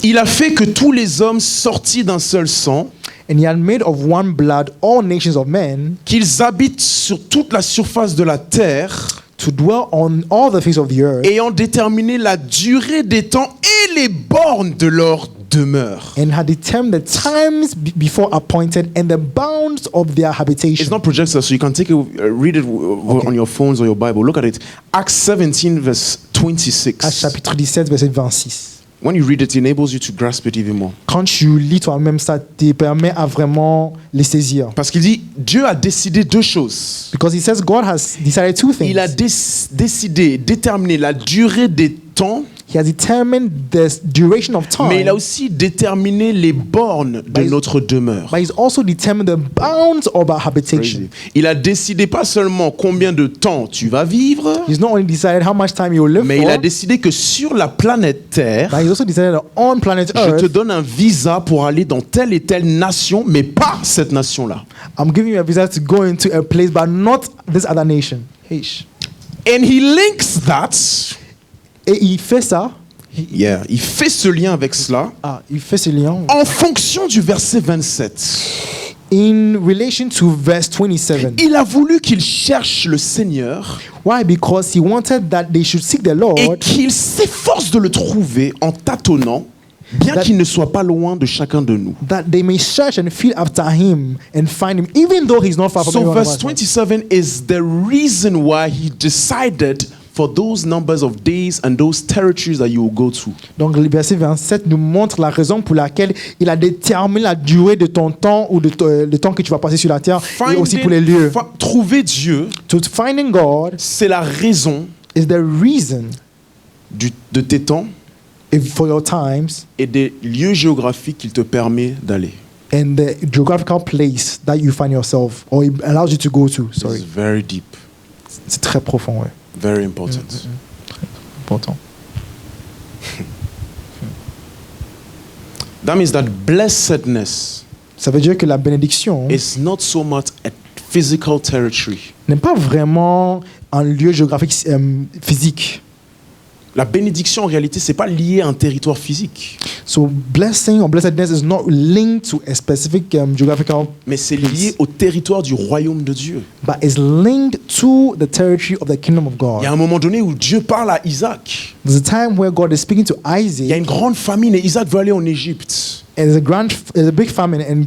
B: Il a fait que tous les hommes sortis d'un seul sang,
A: And he had made of one blood all nations of men
B: qu'ils habitent sur toute la surface de la terre,
A: to dwell on all the face of the earth,
B: ayant déterminé la durée des temps et les bornes de leur demeure.
A: and had determined the times before appointed and the bounds of their
B: It's
A: habitation.
B: not projected, so you can take it, read it on your phones or your Bible. Look at it. Acts 17 verse
A: Actes
B: 26.
A: chapitre 17 verset 26.
B: When you read it, it enables you to grasp it even more.
A: Quand tu lis toi-même, ça te permet à vraiment les saisir.
B: Parce qu'il dit, Dieu a décidé deux choses.
A: Because he says God has decided two things.
B: Il a décidé, déterminé la durée des temps,
A: He has determined the duration of time,
B: mais il a aussi déterminé les bornes de
A: But-
B: notre demeure.
A: but he's also determined the bounds of our habitation.
B: Il a décidé pas seulement combien de temps tu vas vivre,
A: He's not only decided how much time you will live
B: mais il a
A: for,
B: décidé que sur la planète Terre,
A: but he's also decided that on planet
B: je te
A: Earth,
B: donne un visa pour aller dans telle et telle nation, mais pas cette nation-là.
A: I'm giving you a visa to go into a place, but not this other nation. Heish.
B: And he links that,
A: Et il fait ça,
B: il fait ce lien avec cela
A: il fait ce lien
B: en fonction du verset 27.
A: in relation to verse 27.
B: Il a voulu qu'il cherche le Seigneur
A: Why? Because he wanted that they should seek the
B: et
A: Lord,
B: qu'il s'efforce de le trouver en tâtonnant, bien qu'il ne soit pas loin de chacun de nous.
A: that they may search and feel after him and find him, even though he's not far from
B: So
A: every one of
B: verse
A: us.
B: 27 is the reason why he decided for those numbers of days and those territories that you will go to.
A: Donc le verset 27 nous montre la raison pour laquelle il a déterminé la durée de ton temps ou de le temps que tu vas passer sur la terre et aussi pour les lieux.
B: Trouver Dieu,
A: To finding God
B: c'est la raison
A: is the reason
B: de tes temps
A: for your times
B: et des lieux géographiques qu'il te permet d'aller.
A: and the geographical place that you find yourself or it allows you to go to.
B: It's
A: Sorry.
B: very deep,
A: C'est très profond, ouais.
B: very important.
A: Important.
B: That means that blessedness
A: Ça veut dire que la bénédiction
B: is not so much a physical territory.
A: n'est pas vraiment un lieu géographique physique.
B: La bénédiction en réalité, c'est pas lié à un territoire physique,
A: So blessing or blessedness is not linked to a specific geographical,
B: mais c'est lié au territoire du royaume de Dieu.
A: but is linked to the territory of the kingdom of God.
B: Il y a un moment donné où Dieu parle à Isaac.
A: There's a time where God is speaking to
B: Il y a
A: Isaac,
B: une grande famine et Isaac veut aller en Égypte.
A: and there's a big famine, and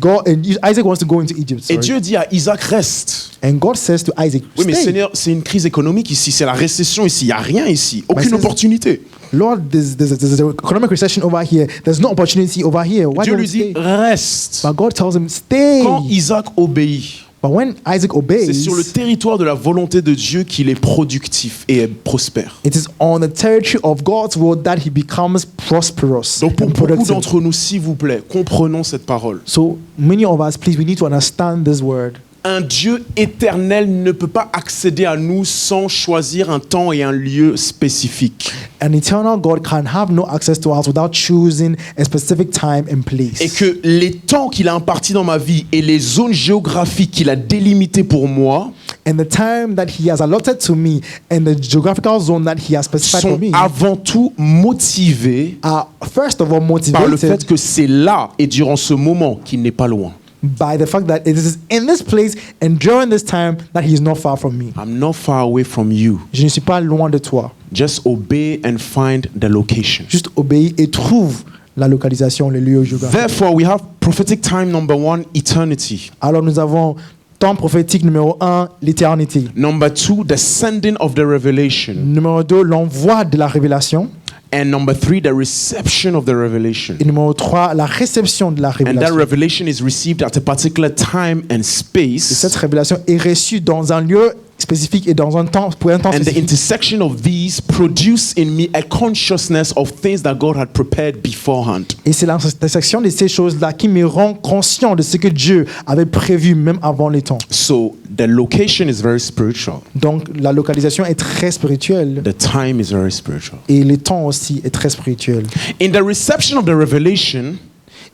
A: Isaac wants to go into Egypt.
B: Et
A: sorry.
B: Dieu dit à Isaac, reste.
A: And God says to Isaac,
B: Oui, mais
A: stay.
B: Seigneur, c'est une crise économique ici, c'est la récession ici, il n'y a rien ici, aucune
A: c'est-
B: opportunité.
A: Lord, there's an economic recession over here. There's no opportunity over here. Why
B: Dieu
A: don't
B: lui
A: you
B: dit,
A: stay?
B: reste.
A: But God tells him, stay.
B: Quand Isaac obéit,
A: But when Isaac
B: c'est
A: obeys,
B: sur le territoire de la volonté de Dieu qu'il est productif et est prospère.
A: it is on the territory of God's will that he becomes prosperous
B: Donc pour
A: and
B: beaucoup
A: productive.
B: d'entre nous, s'il vous plaît, comprenons cette parole.
A: So many of us, please, we need to understand this word.
B: Un Dieu éternel ne peut pas accéder à nous sans choisir un temps et un lieu spécifique.
A: An eternal God can have no access to us without choosing a specific time and place.
B: Et que les temps qu'il a impartis dans ma vie et les zones géographiques qu'il a délimitées pour moi
A: And the time that he has allotted to me and the geographical zone that he has specified for
B: sont
A: me
B: avant tout motivés
A: are first of all
B: par le fait
A: motivated
B: que c'est là et durant ce moment qu'il n'est pas loin.
A: by the fact that it is in this place and during this time that he is not far from me.
B: I'm not far away from you.
A: Je ne suis pas loin de toi.
B: Just obey and find the location.
A: Juste obéis et trouve la localisation, le lieu géographique.
B: Therefore, we have prophetic time number 1, eternity.
A: Alors nous avons temps prophétique numéro 1, l'éternité.
B: Number 2, the sending of the revelation.
A: Numéro 2, l'envoi de la révélation.
B: And number 3, the reception of the revelation.
A: Et numéro 3, la réception de la
B: And that
A: révélation.
B: revelation is received at a particular time and
A: Et
B: space.
A: cette révélation est reçue dans un lieu spécifique et dans un temps, pour un temps
B: And the
A: spécifique.
B: intersection of these produce in me a consciousness of things that God had prepared beforehand.
A: Et c'est l'intersection de ces choses-là qui me rend conscient de ce que Dieu avait prévu même avant les temps.
B: So the location is very spiritual.
A: Donc la localisation est très spirituelle
B: The time is very spiritual.
A: et le temps aussi est très spirituel.
B: In the reception of the revelation,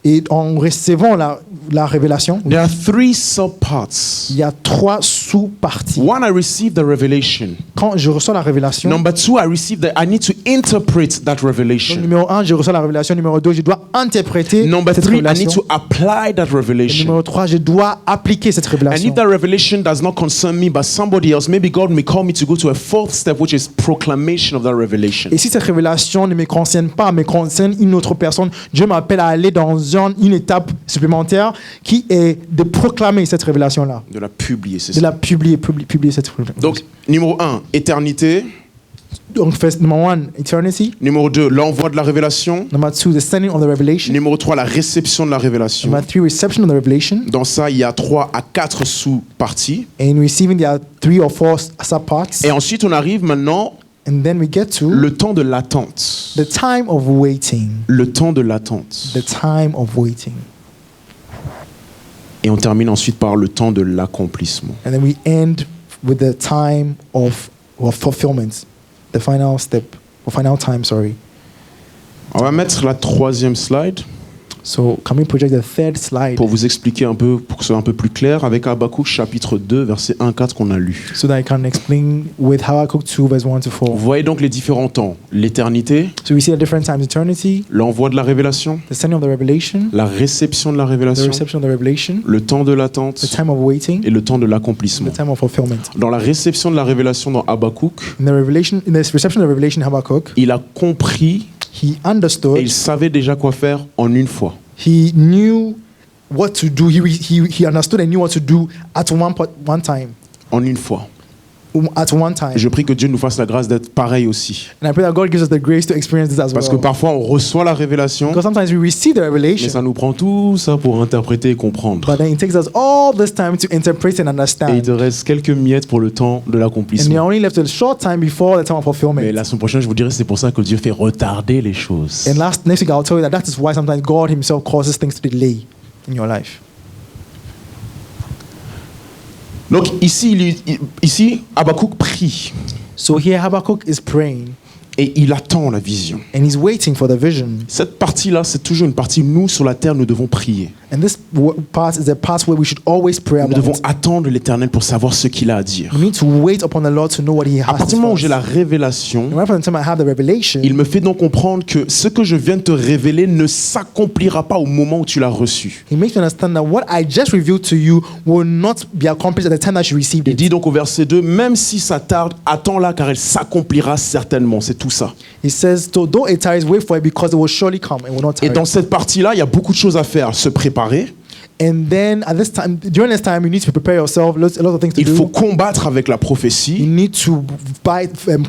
A: Et en recevant la révélation,
B: there are 3 subparts.
A: il y a 3 sous-parties.
B: 1, I receive the revelation.
A: Quand je reçois la révélation,
B: Number 2, I need to interpret that
A: donc,
B: revelation.
A: numéro 1, je reçois la révélation. Numéro 2, je dois interpréter
B: Number
A: cette
B: 3, I
A: révélation.
B: need to apply that
A: Et
B: revelation.
A: numéro 3, je dois appliquer cette
B: And
A: révélation.
B: if that revelation does not concern me but somebody else, maybe God may call me to go to a 4th step, which is proclamation of that revelation.
A: Et si cette révélation ne me concerne pas, mais concerne une autre personne, Dieu m'appelle à aller dans une étape supplémentaire qui est de proclamer cette révélation-là,
B: De la publier, c'est
A: de
B: ça.
A: la publier cette révélation.
B: Donc, numéro 1, éternité.
A: Donc, first, number 1, eternity.
B: Numéro 2, l'envoi de la révélation.
A: Number 2, the sending of the revelation.
B: Numéro 3, la réception de la révélation.
A: Number 3, reception of the revelation.
B: Dans ça, il y a 3 à 4 sous-parties.
A: And receiving, there are 3 or 4 subparts.
B: Et ensuite, on arrive maintenant
A: And then we get to
B: le temps de l'attente.
A: the time of waiting.
B: Le temps de l'attente.
A: The time of waiting.
B: Et on termine ensuite par le temps de l'accomplissement.
A: And then we end with the time of fulfillment. The final step, or final time, sorry.
B: On va mettre la 3e slide
A: So can we project the third slide
B: pour vous expliquer un peu, pour que ce soit un peu plus clair, avec Habakkuk chapitre 2, verset 1-4 qu'on a lu.
A: so that I can explain with Habakkuk 2 verse 1 to 4.
B: Vous voyez donc les différents temps. L'éternité,
A: So we see the different times: eternity,
B: l'envoi de la révélation,
A: the sending of the revelation,
B: la réception de la
A: the
B: révélation,
A: reception of the revelation,
B: le temps de
A: the
B: l'attente
A: time of waiting,
B: et le temps de
A: the
B: l'accomplissement.
A: time of fulfillment.
B: Dans la réception de la révélation dans Habakkuk,
A: In the reception of the revelation, Habakkuk,
B: il a compris
A: he
B: et
A: understood,
B: il savait déjà quoi faire en une fois.
A: he knew what to do. He understood and knew what to do at one time.
B: En une fois.
A: At one time.
B: Je prie que Dieu nous fasse la grâce d'être pareil aussi.
A: And I pray that God gives us the grace to experience this as
B: Parce que
A: well.
B: parfois on reçoit la révélation,
A: Because sometimes we receive the
B: mais
A: revelation,
B: ça nous prend tout ça pour interpréter et comprendre.
A: but then it takes us all this time to interpret and
B: Et il
A: understand.
B: te reste quelques miettes pour le temps de
A: And you're
B: l'accomplissement.
A: only left a short time before the time of
B: Mais
A: fulfillment.
B: la semaine prochaine, je vous dirai, c'est pour ça que Dieu fait retarder les choses.
A: And next week, I'll tell you that is why sometimes God Himself causes things to delay in your life.
B: Donc ici, Habakkuk prie
A: So here Habakkuk is praying
B: et il attend la vision.
A: and he's waiting for the vision.
B: Cette partie-là, c'est toujours une partie, nous sur la terre, nous devons prier.
A: And this part is a part where we should always pray
B: Nous
A: about
B: devons
A: it.
B: attendre l'Éternel pour savoir ce qu'il a à dire.
A: We need to wait upon the Lord to know what He
B: À
A: has
B: partir du moment
A: for
B: où j'ai
A: us.
B: la révélation,
A: And right from the time I have the revelation,
B: il me fait donc comprendre que ce que je viens de te révéler ne s'accomplira pas au moment où tu l'as reçu.
A: He makes me understand that what I just revealed to you will not be accomplished at the time that you received
B: Il
A: it.
B: dit donc au verset 2, même si ça tarde, attends-la car elle s'accomplira certainement. C'est tout ça.
A: He says, so though it tarries, wait for it because it will surely come. It will not
B: Et
A: tarry.
B: dans cette partie-là, il y a beaucoup de choses à faire. Se préparer.
A: And then at this time, during this time, you need to prepare yourself. A lot of things to
B: Il faut
A: do.
B: combattre avec la
A: You
B: prophétie.
A: need to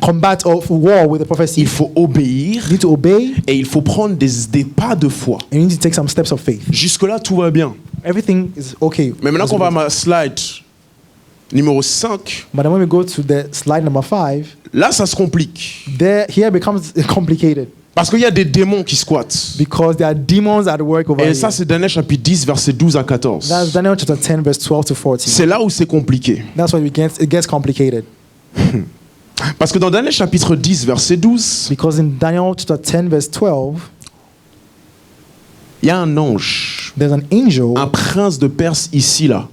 A: combat or war with the prophecy.
B: Il faut obéir.
A: You need to obey.
B: Et il faut prendre des pas de foi.
A: And you need to take some steps of faith.
B: Jusque-là, tout va bien.
A: Everything is okay.
B: Mais maintenant qu'on va à ma slide numéro 5,
A: But then when we go to the slide number 5,
B: là, ça se complique.
A: here becomes complicated
B: Parce qu'il y a des démons qui squattent.
A: because there are demons at work over
B: Et
A: here.
B: ça, c'est Daniel chapitre 10, verset 12 à 14.
A: That's Daniel chapter 10, verse 12 to 14.
B: C'est là où c'est compliqué.
A: That's why it gets complicated.
B: Parce que dans Daniel chapitre 10, verset 12,
A: Because in Daniel chapter 10, verse 12,
B: il y a un ange,
A: there's an angel,
B: un prince de Perse ici, là.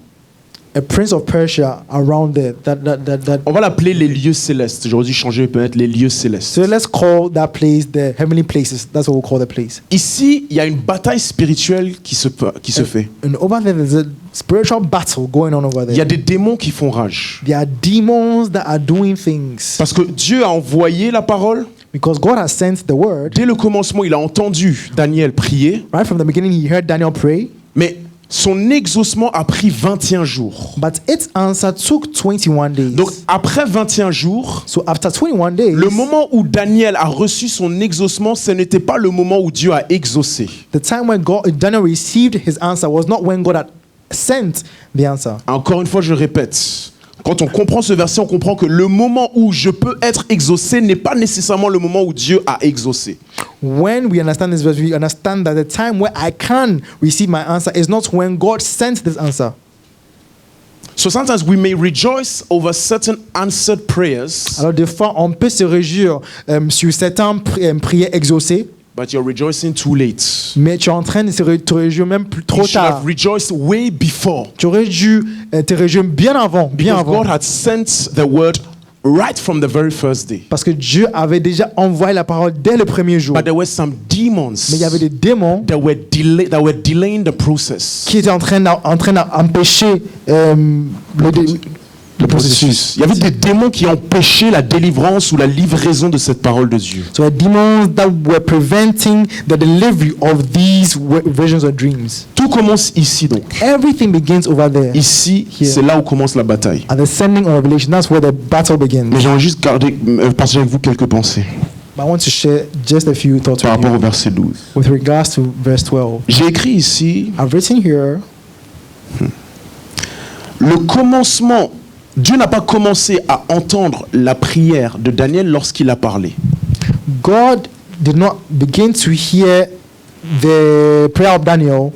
A: a prince of Persia around there. That.
B: On va l'appeler les lieux célestes. J'aurais dû changer peut-être les lieux célestes.
A: So let's call that place the heavenly places. That's what we'll call the place.
B: Ici, il y a une bataille spirituelle qui se fait.
A: And over there, there's a spiritual battle going on over
B: Il y a
A: there.
B: des démons qui font rage.
A: There are demons that are doing things.
B: Parce que Dieu a envoyé la parole.
A: Because God has sent the word.
B: Dès le commencement, il a entendu Daniel prier.
A: Right from the beginning, he heard Daniel pray.
B: Mais son exaucement a pris 21 jours.
A: But its answer took 21 days.
B: Donc après 21 jours,
A: So after 21 days,
B: le moment où Daniel a reçu son exaucement, ce n'était pas le moment où Dieu a exaucé.
A: the time when Daniel received his answer was not when God had sent the answer.
B: Encore une fois, je répète. Quand on comprend ce verset, on comprend que le moment où je peux être exaucé n'est pas nécessairement le moment où Dieu a exaucé.
A: When we understand this verse, we understand that the time where I can receive my answer is not when God sent this answer.
B: So sometimes we may rejoice over certain answered prayers,
A: Alors des fois, on peut se réjouir sur certaines prières exaucées,
B: but you're rejoicing too late.
A: mais tu es en train de te réjouir même plus trop
B: You should
A: tard.
B: have rejoiced way before.
A: Tu aurais dû te réjouir bien avant.
B: Because God had sent the word right from the very first day.
A: Parce que Dieu avait déjà envoyé la parole dès le premier jour.
B: But there were some demons
A: Mais il y avait des démons
B: that were delaying the process.
A: qui étaient en train d'empêcher le processus.
B: Il y avait des démons qui empêchaient la délivrance ou la livraison de cette parole de Dieu.
A: So the demons that were preventing the delivery of these visions or dreams.
B: Tout commence ici donc.
A: Everything begins over there.
B: Ici,
A: Here.
B: c'est là où commence la bataille.
A: At the sending of revelation, that's where the battle begins.
B: Mais j'aimerais juste partager avec vous quelques pensées
A: But I want to share just a few thoughts
B: par
A: with
B: rapport au
A: you
B: verset 12.
A: with regards to verse 12.
B: J'ai écrit ici,
A: I've written here,
B: le commencement, Dieu n'a pas commencé à entendre la prière de Daniel lorsqu'il a parlé.
A: God did not begin to hear the prayer of Daniel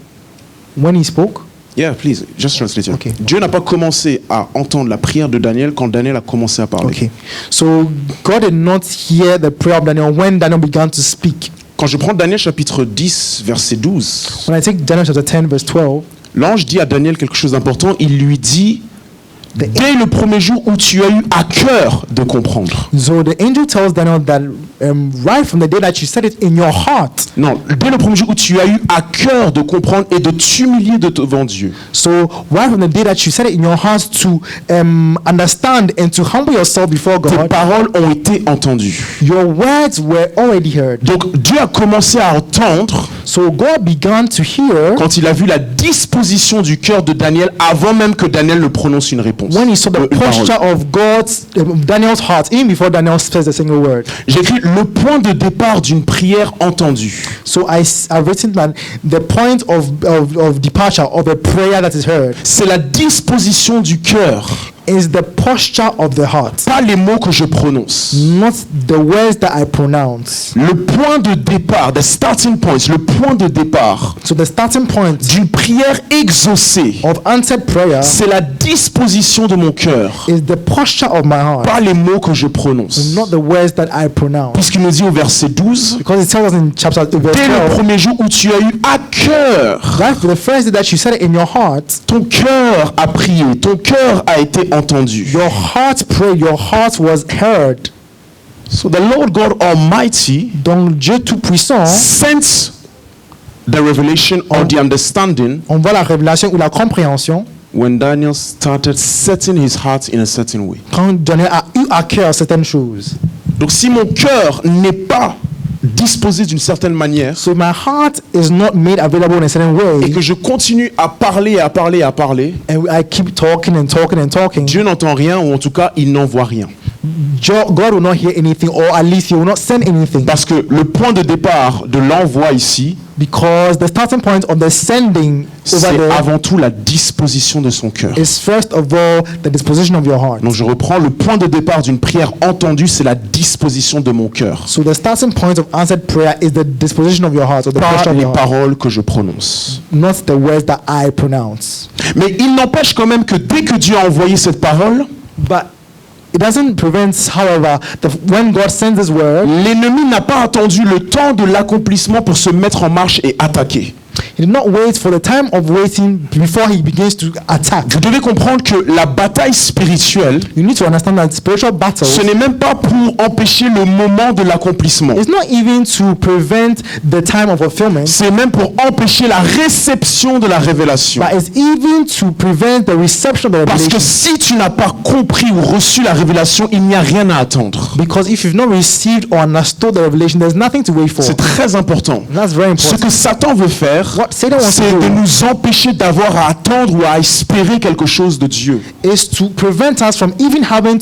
A: when he spoke.
B: Yeah, please, just translate it.
A: Okay.
B: Dieu n'a pas commencé à entendre la prière de Daniel quand Daniel a commencé à parler.
A: Okay. So God did not hear the prayer of Daniel when Daniel began to speak.
B: Quand je prends Daniel chapitre 10, verset 12,
A: When I take Daniel chapter 10, verse 12,
B: l'ange dit à Daniel quelque chose d'important. Il lui dit, dès le premier jour où tu as eu à cœur de comprendre.
A: so the angel tells Daniel that right from the day that you said it in your heart.
B: Non, dès le premier jour où tu as eu à cœur de comprendre et de t'humilier devant Dieu.
A: So right from the day that you said it in your heart to understand and to humble yourself before
B: Tes
A: God,
B: paroles ont été entendues.
A: your words were already heard.
B: Donc Dieu a commencé à entendre
A: So God began to hear
B: quand il a vu la disposition du cœur de Daniel avant même que Daniel ne prononce une réponse.
A: when he saw the
B: Une parole.
A: posture of God's Daniel's heart, even before Daniel says a single word.
B: J'ai écrit le point de départ d'une prière entendue.
A: So I've written that the point of departure of a prayer that is heard
B: C'est la disposition du cœur,
A: is the posture of the heart,
B: pas les mots que je prononce.
A: not the words that I pronounce.
B: Le point de départ, the starting point, le point de départ
A: So the starting point
B: d'une prière exaucée,
A: of answered prayer
B: c'est la disposition de mon cœur,
A: is the posture of my heart,
B: pas les mots que je prononce.
A: not the words that I pronounce.
B: Puisqu'il nous dit au verset 12,
A: Because it tells us in chapter verse
B: dès le
A: 12,
B: premier jour où tu as eu à cœur,
A: right, for the first day that you said it in your heart,
B: ton cœur a prié, ton cœur a été entendu.
A: your heart prayed, your heart was heard.
B: So the Lord God Almighty
A: Donc Dieu Tout-Puissant
B: sent the revelation or the understanding
A: on voit la révélation ou la compréhension
B: when Daniel started setting his heart in a certain way.
A: quand Daniel a eu à cœur certaines choses.
B: Donc si mon cœur n'est pas disposé d'une certaine manière
A: So my heart is not made available in a certain
B: et
A: way,
B: que je continue à parler, à parler, à parler,
A: and I keep talking and talking and talking,
B: Dieu n'entend rien ou en tout cas il n'envoie rien.
A: God will not hear anything, or at least he will not send anything.
B: Parce que le point de départ de l'envoi ici,
A: Because the starting point of the sending
B: c'est
A: over there
B: avant tout la disposition de son cœur.
A: is first of all the disposition of your heart.
B: Donc je reprends, le point de départ d'une prière entendue, c'est la disposition de mon cœur.
A: So the starting point of answered prayer is the disposition of your heart, or the
B: Pas
A: posture of
B: les
A: your heart,
B: paroles que je prononce.
A: not the words that I pronounce.
B: Mais il n'empêche quand même que dès que Dieu a envoyé cette parole,
A: But it doesn't prevent, however, when God sends His word,
B: l'ennemi n'a pas attendu le temps de l'accomplissement pour se mettre en marche et attaquer.
A: He did not wait for the time of waiting before he begins to attack.
B: Vous devez comprendre que la bataille spirituelle,
A: You need to understand that spiritual battles
B: ce n'est même pas pour empêcher le moment de l'accomplissement.
A: is not even to prevent the time of fulfillment,
B: C'est même pour empêcher la réception de la révélation.
A: but it's even to prevent the reception of the
B: Parce que
A: revelation.
B: si tu n'as pas compris ou reçu la révélation, il n'y a rien à attendre.
A: Because if you've not received or understood the revelation, there's nothing to wait for.
B: C'est très important.
A: That's very
B: Ce
A: important.
B: que Satan veut faire,
A: What Satan wants
B: c'est
A: to
B: de
A: do
B: nous empêcher d'avoir à attendre ou à espérer quelque chose de Dieu.
A: is to prevent us from even having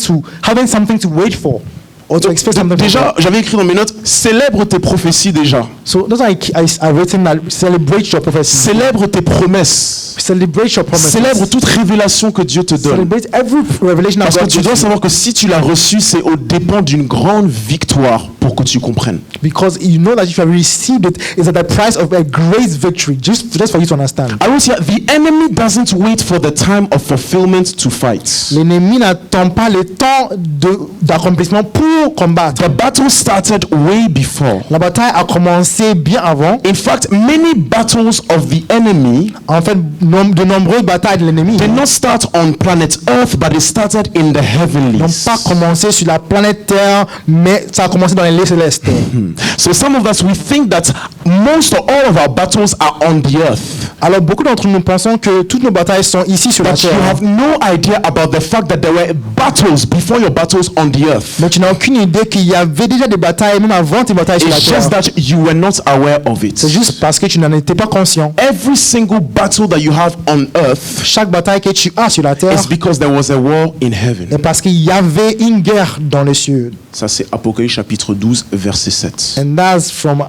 A: something to wait for or to expect something from
B: Déjà,
A: God.
B: j'avais écrit dans mes notes, célèbre tes prophéties déjà.
A: So that's why I've written that celebrate your prophecy.
B: Célèbre tes promesses.
A: Celebrate your promises.
B: Célèbre toute révélation que Dieu te donne.
A: Celebrate every revelation that
B: Parce que
A: God
B: tu
A: gives
B: dois
A: you.
B: savoir que si tu l'as reçu, c'est au dépend d'une grande victoire pour que tu comprennes.
A: Because you know that if you have received it, it's at the price of a great victory. Just for you to understand.
B: I will say, the enemy doesn't wait for the time of fulfillment to fight.
A: L'ennemi n'attend pas le temps d'accomplissement pour combattre.
B: The battle started way before.
A: La bataille a commencé bien avant.
B: In fact, many battles of the enemy
A: En fait, de nombreuses batailles de l'ennemi
B: did not start on planet Earth, but it started in the
A: n'ont
B: heavenlies.
A: pas commencé sur la planète Terre, mais ça a commencé dans les lieux célestes.
B: So some of us, we think that most or all of our battles are on the earth.
A: Alors beaucoup d'entre nous pensons que toutes nos batailles sont ici sur la
B: But you
A: Terre.
B: have no idea about the fact that there were battles before your battles on the earth.
A: Mais tu n'as aucune idée qu'il y avait déjà des batailles, même avant tes batailles sur la
B: It's
A: Terre.
B: just that you were not aware of
A: C'est
B: it.
A: juste parce que tu n'en étais pas conscient.
B: Every single battle that you have on earth
A: Chaque bataille que tu as sur la Terre
B: is because there was a war in heaven.
A: est parce qu'il y avait une guerre dans les cieux.
B: Ça, c'est Apocalypse chapitre 12, verset 7.
A: And that's from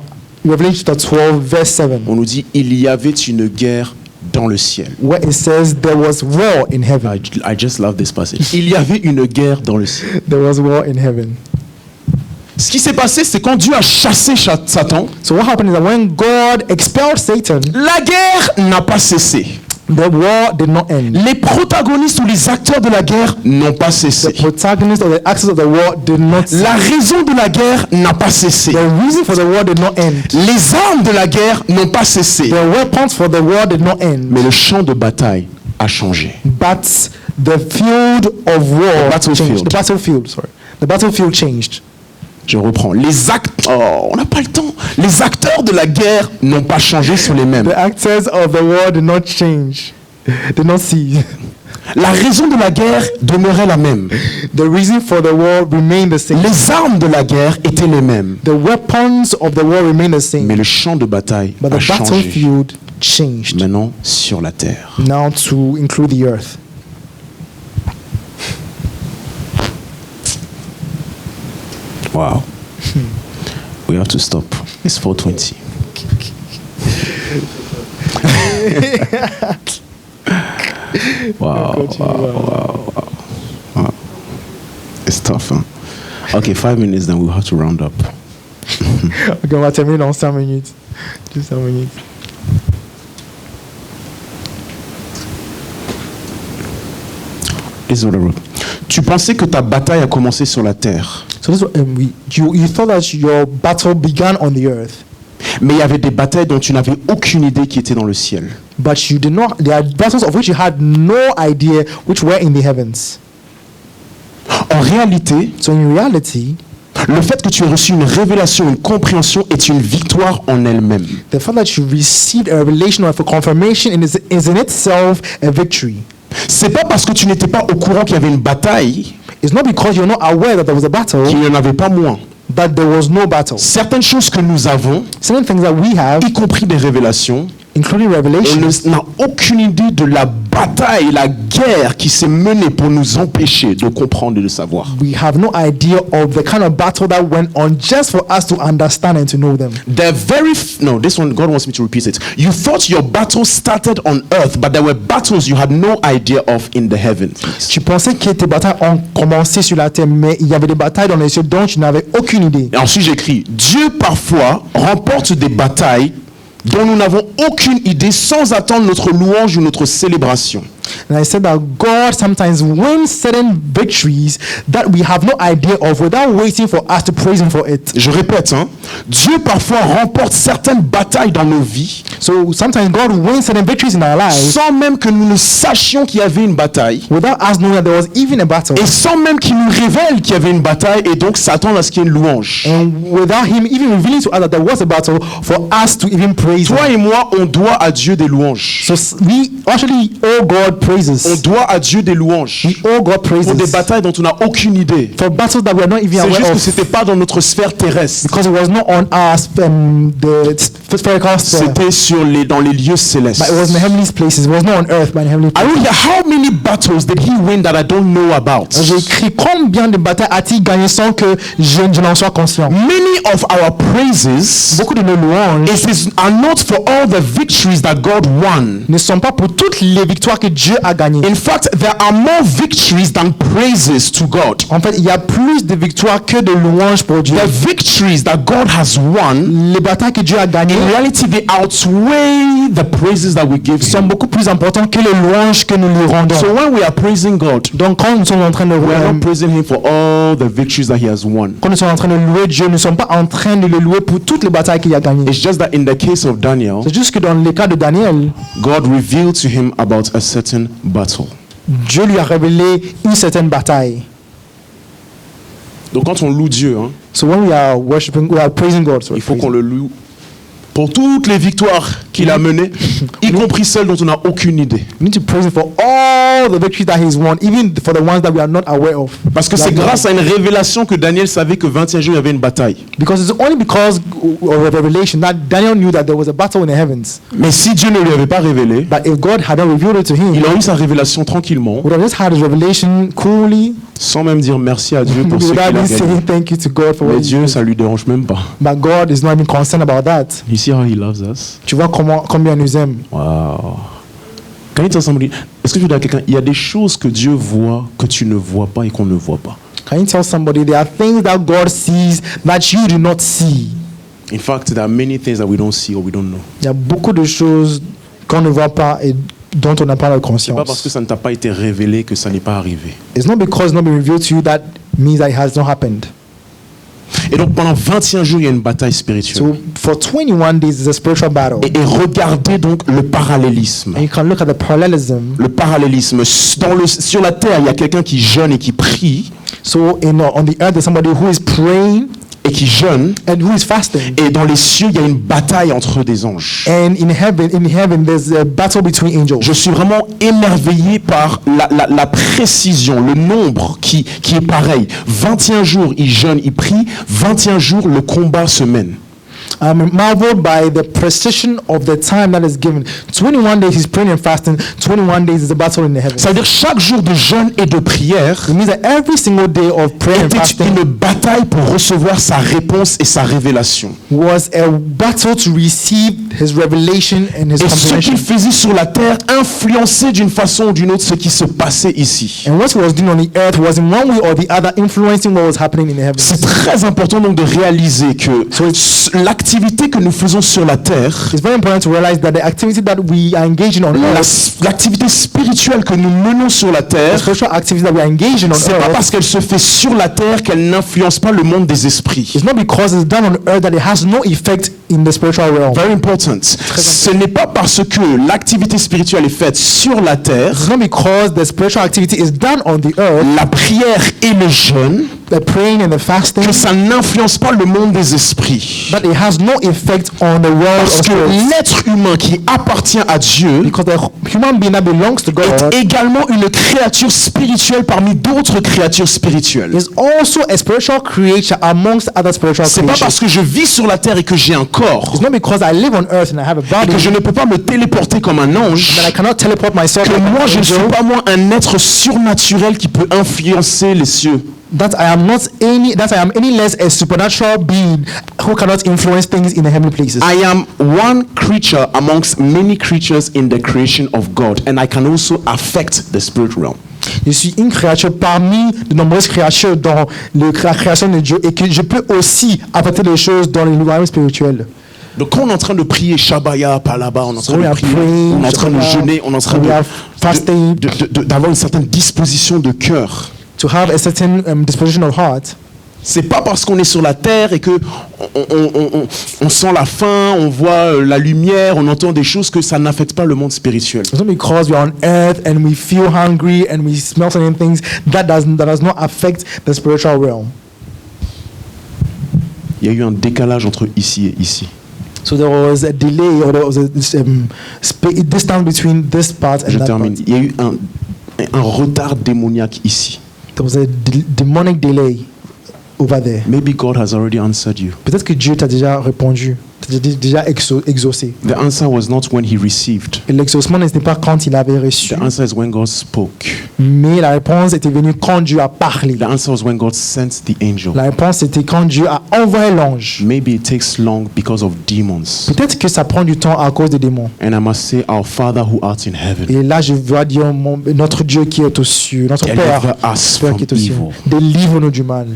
A: Revelation chapter 12, verse 7,
B: On nous dit, il y avait une guerre dans le ciel.
A: where it says there was war in heaven.
B: I just love this passage. Il y avait une guerre dans le ciel.
A: There was war in heaven.
B: Ce qui s'est passé, c'est quand Dieu a chassé Satan,
A: So what happened is that when God expelled Satan,
B: la guerre n'a pas cessé.
A: the war did not end.
B: Les protagonistes ou les acteurs de la guerre n'ont pas cessé.
A: The protagonist or the actors of the war did not.
B: La raison de la guerre n'a pas cessé.
A: The reason for the war did not end.
B: Les armes de la guerre n'ont pas cessé.
A: The weapons for the war did not end.
B: Mais le champ de bataille a changé.
A: But the field of war
B: The battlefield.
A: changed. The battlefield, sorry. The battlefield changed.
B: Je reprends. On n'a pas le temps. Les acteurs de la guerre n'ont pas changé, sont les mêmes.
A: The actors of the war did not change. Did not see.
B: La raison de la guerre demeurait la même.
A: The reason for the war remained the same.
B: Les armes de la guerre étaient les mêmes.
A: The weapons of the war remained the same.
B: Mais le champ de bataille
A: But
B: a
A: the
B: changé.
A: battlefield changed.
B: Maintenant sur la terre.
A: Now to include the earth.
B: Wow. We have to stop. It's 4:20. Wow. It's tough, huh? Okay, 5 minutes, then we'll have to round up.
A: Okay, on va terminer dans 5 minutes. Juste 5 minutes.
B: This is what I wrote. Tu pensais que ta bataille a commencé sur la terre,
A: So this, you thought that your battle began on the earth,
B: mais il y avait des batailles dont tu n'avais aucune idée qui étaient dans le ciel.
A: but you did not. There are battles of which you had no idea which were in the heavens.
B: En réalité,
A: So in reality,
B: le fait que tu aies reçu une révélation, une compréhension est une victoire en elle-même.
A: the fact that you received a revelation or a confirmation is in itself a victory.
B: C'est pas parce que tu n'étais pas au courant qu'il y avait une bataille
A: It's not because you're not aware that there was a battle
B: qu'il n'y en avait pas moins.
A: that there was no battle.
B: Certaines choses que nous avons,
A: Certain things that we have,
B: y compris des révélations,
A: including
B: on
A: revelation,
B: n'a aucune idée de la bataille, la guerre qui s'est menée pour nous empêcher de comprendre et de savoir.
A: we have no idea of the kind of battle that went on just for us to understand and to know them.
B: No, this one, God wants me to repeat it. You thought your battle started on earth, but there were battles you had no idea of in the heavens.
A: Tu pensais que tes batailles ont commencé sur la terre, mais il y avait des batailles dans les cieux dont tu n'avais aucune idée.
B: Et ensuite j'écris, Dieu parfois remporte des batailles dont nous n'avons aucune idée sans attendre notre louange ou notre célébration.
A: And I said that God sometimes wins certain victories that we have no idea of without waiting for us to praise Him for it.
B: Je répète, Dieu parfois remporte certaines batailles dans nos vies
A: So sometimes God wins certain victories in our lives
B: sans même que nous ne sachions qu'il y avait une bataille
A: without us knowing that there was even a battle.
B: et sans même qu'il nous révèle qu'il y avait une bataille et donc s'attendre à ce qu'il y ait une louange.
A: And without Him even revealing to us that there was a battle for us to even praise
B: Toi
A: Him.
B: et moi, on doit à Dieu des louanges.
A: So we actually owe God
B: On
A: praises.
B: doit à Dieu des louanges
A: We owe God praises
B: pour des batailles dont on n'a aucune idée.
A: for battles that we are not even
B: C'est juste
A: aware
B: que
A: of
B: c'était pas dans notre sphère terrestre.
A: because it was not on our the spherical sphere,
B: C'était dans les lieux célestes.
A: but it was in the heavenly places. It was not on earth, but in heavenly places.
B: Hallelujah. How many battles did he win that I don't know about?
A: J'ai écrit combien de batailles a-t-il gagné sans que je n'en sois conscient.
B: Many of our praises
A: Beaucoup de nos louanges
B: are not for all the victories that God won.
A: ne sont pas pour toutes les victoires que Dieu a gagnées.
B: In fact, there are more victories than praises to God.
A: En fait, il y a plus de victoires que de louanges pour Dieu.
B: The victories that God has won,
A: Les batailles que Dieu a gagnées
B: in reality, they outweigh the praises that we give
A: sont
B: him.
A: beaucoup plus importantes que les louanges que nous lui rendons.
B: So when we are praising God,
A: Donc quand nous sommes en train de
B: we are not praising him for all the victories that he has won.
A: quand nous sommes en train de louer Dieu, nous ne sommes pas en train de le louer pour toutes les batailles qu'il a gagnées.
B: It's just that in the case of Daniel,
A: C'est juste que dans le cas de Daniel,
B: God revealed to him about a certain battle.
A: Dieu lui a révélé une certaine bataille.
B: Donc quand on loue Dieu,
A: So when we are worshiping, we are praising God.
B: il faut qu'on le loue pour toutes les victoires qu'il a menées, y compris celles dont on n'a aucune idée.
A: We need to praise Him for all the victories that He's won, even for the ones that we are not aware of.
B: Parce que c'est grâce à une révélation que Daniel savait que 21 jours il y avait une bataille.
A: Because it's only because of a revelation that Daniel knew that there was a battle in the heavens.
B: Mais si Dieu ne lui avait pas révélé,
A: But if God hadn't revealed it to him,
B: il aurait eu sa révélation tranquillement,
A: would have just had his revelation coolly,
B: sans même dire merci à Dieu pour ce qu'il a
A: without me
B: gagné.
A: saying thank you to God for
B: Mais
A: what He
B: Dieu,
A: did.
B: ça lui dérange même pas.
A: But God is not even concerned about that.
B: You see how he loves us?
A: Tu vois combien il nous aime.
B: Wow. Can you tell somebody, est-ce que je veux dire à quelqu'un, il y a des choses que Dieu voit que tu ne vois pas et qu'on ne voit pas.
A: Can you tell somebody there are things that God sees that you do not see?
B: In fact, there are many things that we don't see or we don't know.
A: Il y a beaucoup de choses qu'on ne voit pas et dont on n'a pas la
B: C'est pas parce
A: conscience.
B: que ça ne t'a pas été révélé que ça n'est pas arrivé.
A: It's not because it's not been revealed to you that means that it has not happened.
B: Et donc pendant 21 jours, il y a une bataille spirituelle.
A: So for 21 days, it's a spiritual battle.
B: Et regardez donc le parallélisme.
A: And you can look at the parallelism.
B: Le parallélisme. Sur la terre, il y a quelqu'un qui jeûne et qui prie
A: So on the earth, there's somebody who is praying
B: et qui jeûne.
A: and who is fasting.
B: Et dans les cieux, il y a une bataille entre des anges.
A: And in heaven, there's a battle between angels.
B: Je suis vraiment émerveillé par la précision, le nombre qui est pareil. 21 jours, il jeûne, il prie. 21 jours, le combat se mène.
A: I'm marveled by the precision of the time that is given. 21 days he's praying and fasting. 21 days is a battle in the heavens.
B: Ça veut dire chaque jour de jeûne et de prière
A: It means that every single day of prayer and
B: était
A: fasting
B: une bataille pour recevoir sa réponse et sa révélation.
A: was a battle to receive his revelation and his
B: Et ce
A: comprehension.
B: qu'il faisait sur la terre influençait d'une façon ou d'une autre ce qui se passait ici.
A: And what he was doing on the earth was in one way or the other influencing what was happening in the heavens.
B: C'est très important donc de réaliser que l'activité que nous faisons sur la terre,
A: It's very important to realize that the activity that we are engaging on earth,
B: l'activité spirituelle que nous menons sur la
A: the
B: terre,
A: spiritual activity that we are engaging on
B: c'est pas
A: earth,
B: parce qu'elle se fait sur la terre qu'elle n'influence pas le monde des esprits.
A: it's not because it's done on earth that it has no effect in the spiritual realm.
B: Very important. Ce n'est pas parce que l'activité spirituelle est faite sur la terre,
A: It's not because the spiritual activity is done on the earth,
B: la prière et le jeûne,
A: the praying and the fasting,
B: que ça n'influence pas le monde des esprits.
A: that it has no effect on the world
B: Parce
A: of
B: que
A: spirits.
B: l'être humain qui appartient à Dieu
A: Because the human being that belongs to God
B: est également une créature spirituelle parmi d'autres créatures spirituelles.
A: is also a spiritual creature amongst other spiritual
B: C'est pas
A: creatures.
B: parce que je vis sur la terre et que j'ai un corps
A: It's not because I live on earth and I have a
B: et
A: body
B: que je ne peux pas me téléporter comme un ange
A: that I cannot teleport myself
B: que
A: like
B: moi
A: an
B: je ne suis
A: angel,
B: pas moi un être surnaturel qui peut influencer les cieux.
A: that I am any less a supernatural being who cannot influence things in the heavenly places.
B: I am one creature amongst many creatures in the creation of God, and I can also affect the spirit realm.
A: Je suis une créature parmi de nombreuses créatures dans la création de Dieu et que je peux aussi affecter les choses dans les royaumes spirituels.
B: Donc quand on est en train de prier Shabaya, Palaba, on est en train
A: we
B: de
A: are
B: prier,
A: praying,
B: on est en train de
A: Shabbat,
B: jeûner, on est en train
A: we are fasting.
B: d'avoir une certaine disposition de cœur.
A: To have a certain disposition of heart.
B: C'est pas parce qu'on est sur la terre et que on sent la faim, on voit la lumière, on entend des choses que ça n'affecte pas le monde spirituel.
A: It's not because we are on earth and we feel hungry and we smell certain things that does not affect the spiritual realm.
B: Il y a eu un décalage entre ici et ici.
A: So there was a delay, or there was a distance between this part and
B: Je
A: that
B: termine.
A: part.
B: Il y a eu un retard démoniaque ici.
A: There was a demonic delay over there.
B: Maybe God has already answered you.
A: Peut-être que Dieu t'a déjà répondu, t'a déjà exaucé.
B: The answer was not when he received.
A: Et l'exaucement n'était pas quand il avait reçu,
B: The answer is when God spoke.
A: mais la réponse était venue quand Dieu a parlé.
B: The answer was when God sent the angel.
A: La réponse était quand Dieu a envoyé l'ange.
B: Maybe it takes long because of demons.
A: Peut-être que ça prend du temps à cause des démons.
B: And I must say, our Father who art in heaven,
A: Et là, je dois dire notre Dieu qui est aux cieux, notre Père,
B: deliver us
A: Père
B: from
A: qui est aux cieux.
B: evil.
A: Délivre-nous du mal.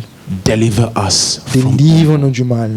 B: Deliver us from evil.
A: Délivre-nous du mal.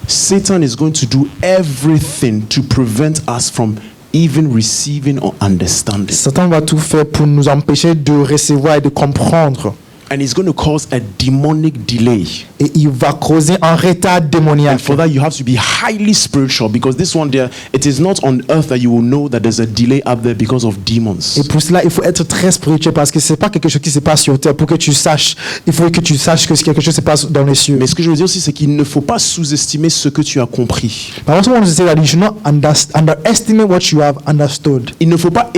B: Satan is going to do everything to prevent us from even receiving or understanding.
A: Satan va tout faire pour nous empêcher de recevoir et de comprendre.
B: And it's going to cause a demonic delay.
A: Et il va causer un retard
B: And
A: démoniaque.
B: for that, you have to be highly spiritual, because this one there, it is not on earth that you will know that there's a delay up there because of demons.
A: Et pour cela, il faut être très spirituel parce que c'est pas quelque chose qui se passe sur terre. Pour que tu saches, il faut que tu saches que quelque chose se passe dans les cieux.
B: Mais ce que je veux dire aussi, c'est qu'il ne faut pas sous-estimer ce que tu as compris.
A: But I also want to say that you should not underestimate what you have understood.
B: Il ne faut pas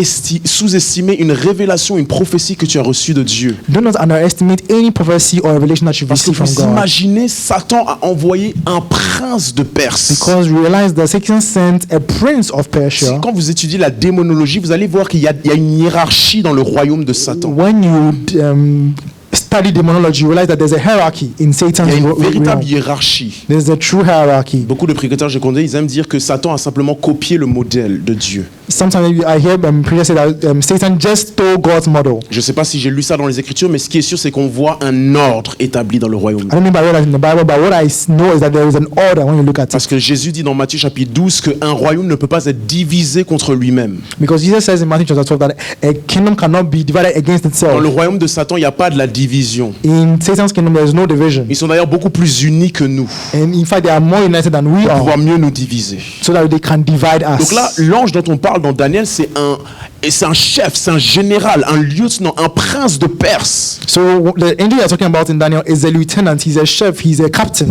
B: sous-estimer une révélation, une prophétie que tu as reçue de Dieu.
A: Do not underestimate any prophecy or revelation that you've
B: Parce que
A: received
B: vous
A: from God.
B: imaginez, Satan a envoyé un prince de Perse.
A: Because we realize that Satan sent a prince of Persia.
B: Quand vous étudiez la démonologie, vous allez voir qu'il y a une hiérarchie dans le royaume de Satan.
A: When you study demonology, you realize that there's a hierarchy in
B: Il
A: Satan's
B: y a une
A: realm.
B: véritable hiérarchie.
A: There's a true hierarchy.
B: Beaucoup de prédicateurs que je connais, ils aiment dire que Satan a simplement copié le modèle de Dieu.
A: Sometimes I hear preachers say that Satan just stole God's model.
B: Je ne sais pas si j'ai lu ça dans les Écritures, mais ce qui est sûr, c'est qu'on voit un ordre établi dans le royaume.
A: I don't know about that in the Bible, but what I know is that there is an order when you look at it.
B: Parce que Jésus dit dans Matthieu chapitre 12 qu'un royaume ne peut pas être divisé contre lui-même.
A: Because Jesus says in Matthew chapter 12 that a kingdom cannot be divided against
B: Dans
A: itself.
B: le royaume de Satan, il n'y a pas de la division.
A: In Satan's kingdom, there is no division.
B: Ils sont d'ailleurs beaucoup plus unis que nous
A: And in fact, they are more united than we
B: pour
A: are,
B: pouvoir mieux nous diviser.
A: so that they can divide us.
B: Donc là, l'ange dont on parle dans Daniel, c'est un chef, c'est un général, un lieutenant, un prince de Perse.
A: So the angel you're talking about in Daniel is a lieutenant, he's a chef, he's a captain.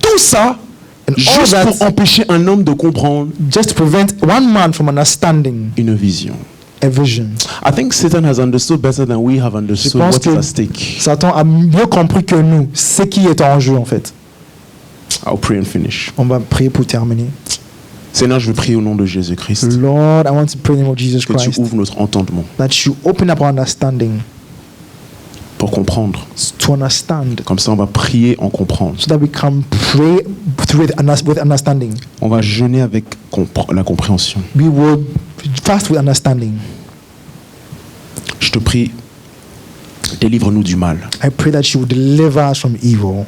B: Tout ça,
A: And all
B: juste
A: that
B: pour empêcher un homme de comprendre
A: just to prevent one man from understanding
B: une vision.
A: a vision.
B: I think Satan has understood better than we have
A: Je
B: understood
A: pense
B: what is
A: que
B: at stake.
A: Satan a mieux compris que nous ce qui est en jeu en fait.
B: I'll pray and finish.
A: On va prier pour terminer.
B: Seigneur, je veux prier au nom de Jésus-Christ
A: Lord, I want to pray in the name of Jesus
B: que tu
A: Christ
B: ouvres notre entendement
A: that you open up our understanding
B: pour comprendre.
A: to understand,
B: Comme ça, on va prier en comprendre.
A: so that we can pray through it with understanding.
B: On va jeûner avec la compréhension.
A: We will fast with understanding.
B: Je te prie, délivre-nous du mal.
A: I pray that you will deliver us from evil.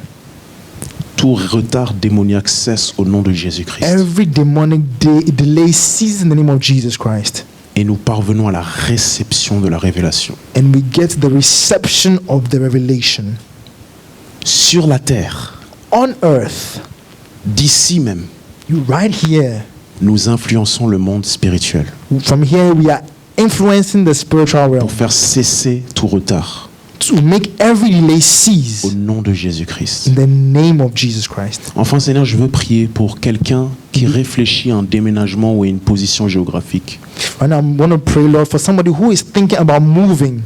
B: Tout retard démoniaque cesse au nom de Jésus-Christ.
A: Every demonic delay ceases in the name of Jesus Christ.
B: Et nous parvenons à la réception de la révélation.
A: And we get the reception of the revelation.
B: Sur la terre,
A: On earth,
B: d'ici même,
A: right here,
B: nous influençons le monde spirituel
A: from here we are influencing the spiritual realm
B: pour faire cesser tout retard
A: to make every delay
B: au
A: cease
B: nom de Jésus-Christ.
A: in the name of Jesus Christ.
B: Enfin, Seigneur, je veux prier pour quelqu'un qui réfléchit à un déménagement ou à une position géographique.
A: And I want to pray, Lord, for somebody who is thinking about moving,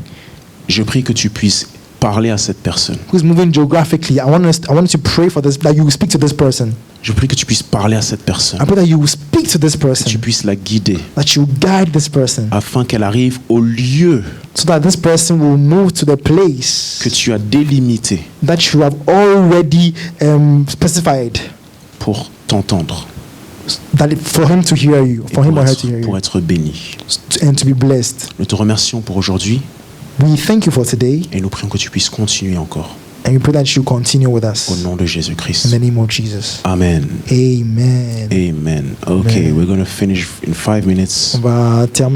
B: Je prie que tu puisses parler à cette personne.
A: who is moving geographically. I want to pray for this, that you will speak to this person.
B: Je prie que tu puisses parler à cette personne,
A: I pray that you will speak to this
B: que tu
A: person,
B: puisses la guider
A: that you will guide this person,
B: afin qu'elle arrive au lieu
A: so that this person will move to the place
B: que tu as délimité
A: that you have already specified,
B: pour t'entendre,
A: for him to hear you,
B: et
A: for him or her to hear
B: pour
A: you,
B: être béni.
A: and to be blessed.
B: Nous te remercions pour aujourd'hui
A: We thank you for today,
B: et nous prions que tu puisses continuer encore.
A: And we pray that you continue with us.
B: Au nom de
A: In
B: Jésus-Christ.
A: the name of Jesus.
B: Amen.
A: Amen.
B: Amen. Okay,
A: Amen.
B: we're going to finish in 5 minutes.
A: On va terminer.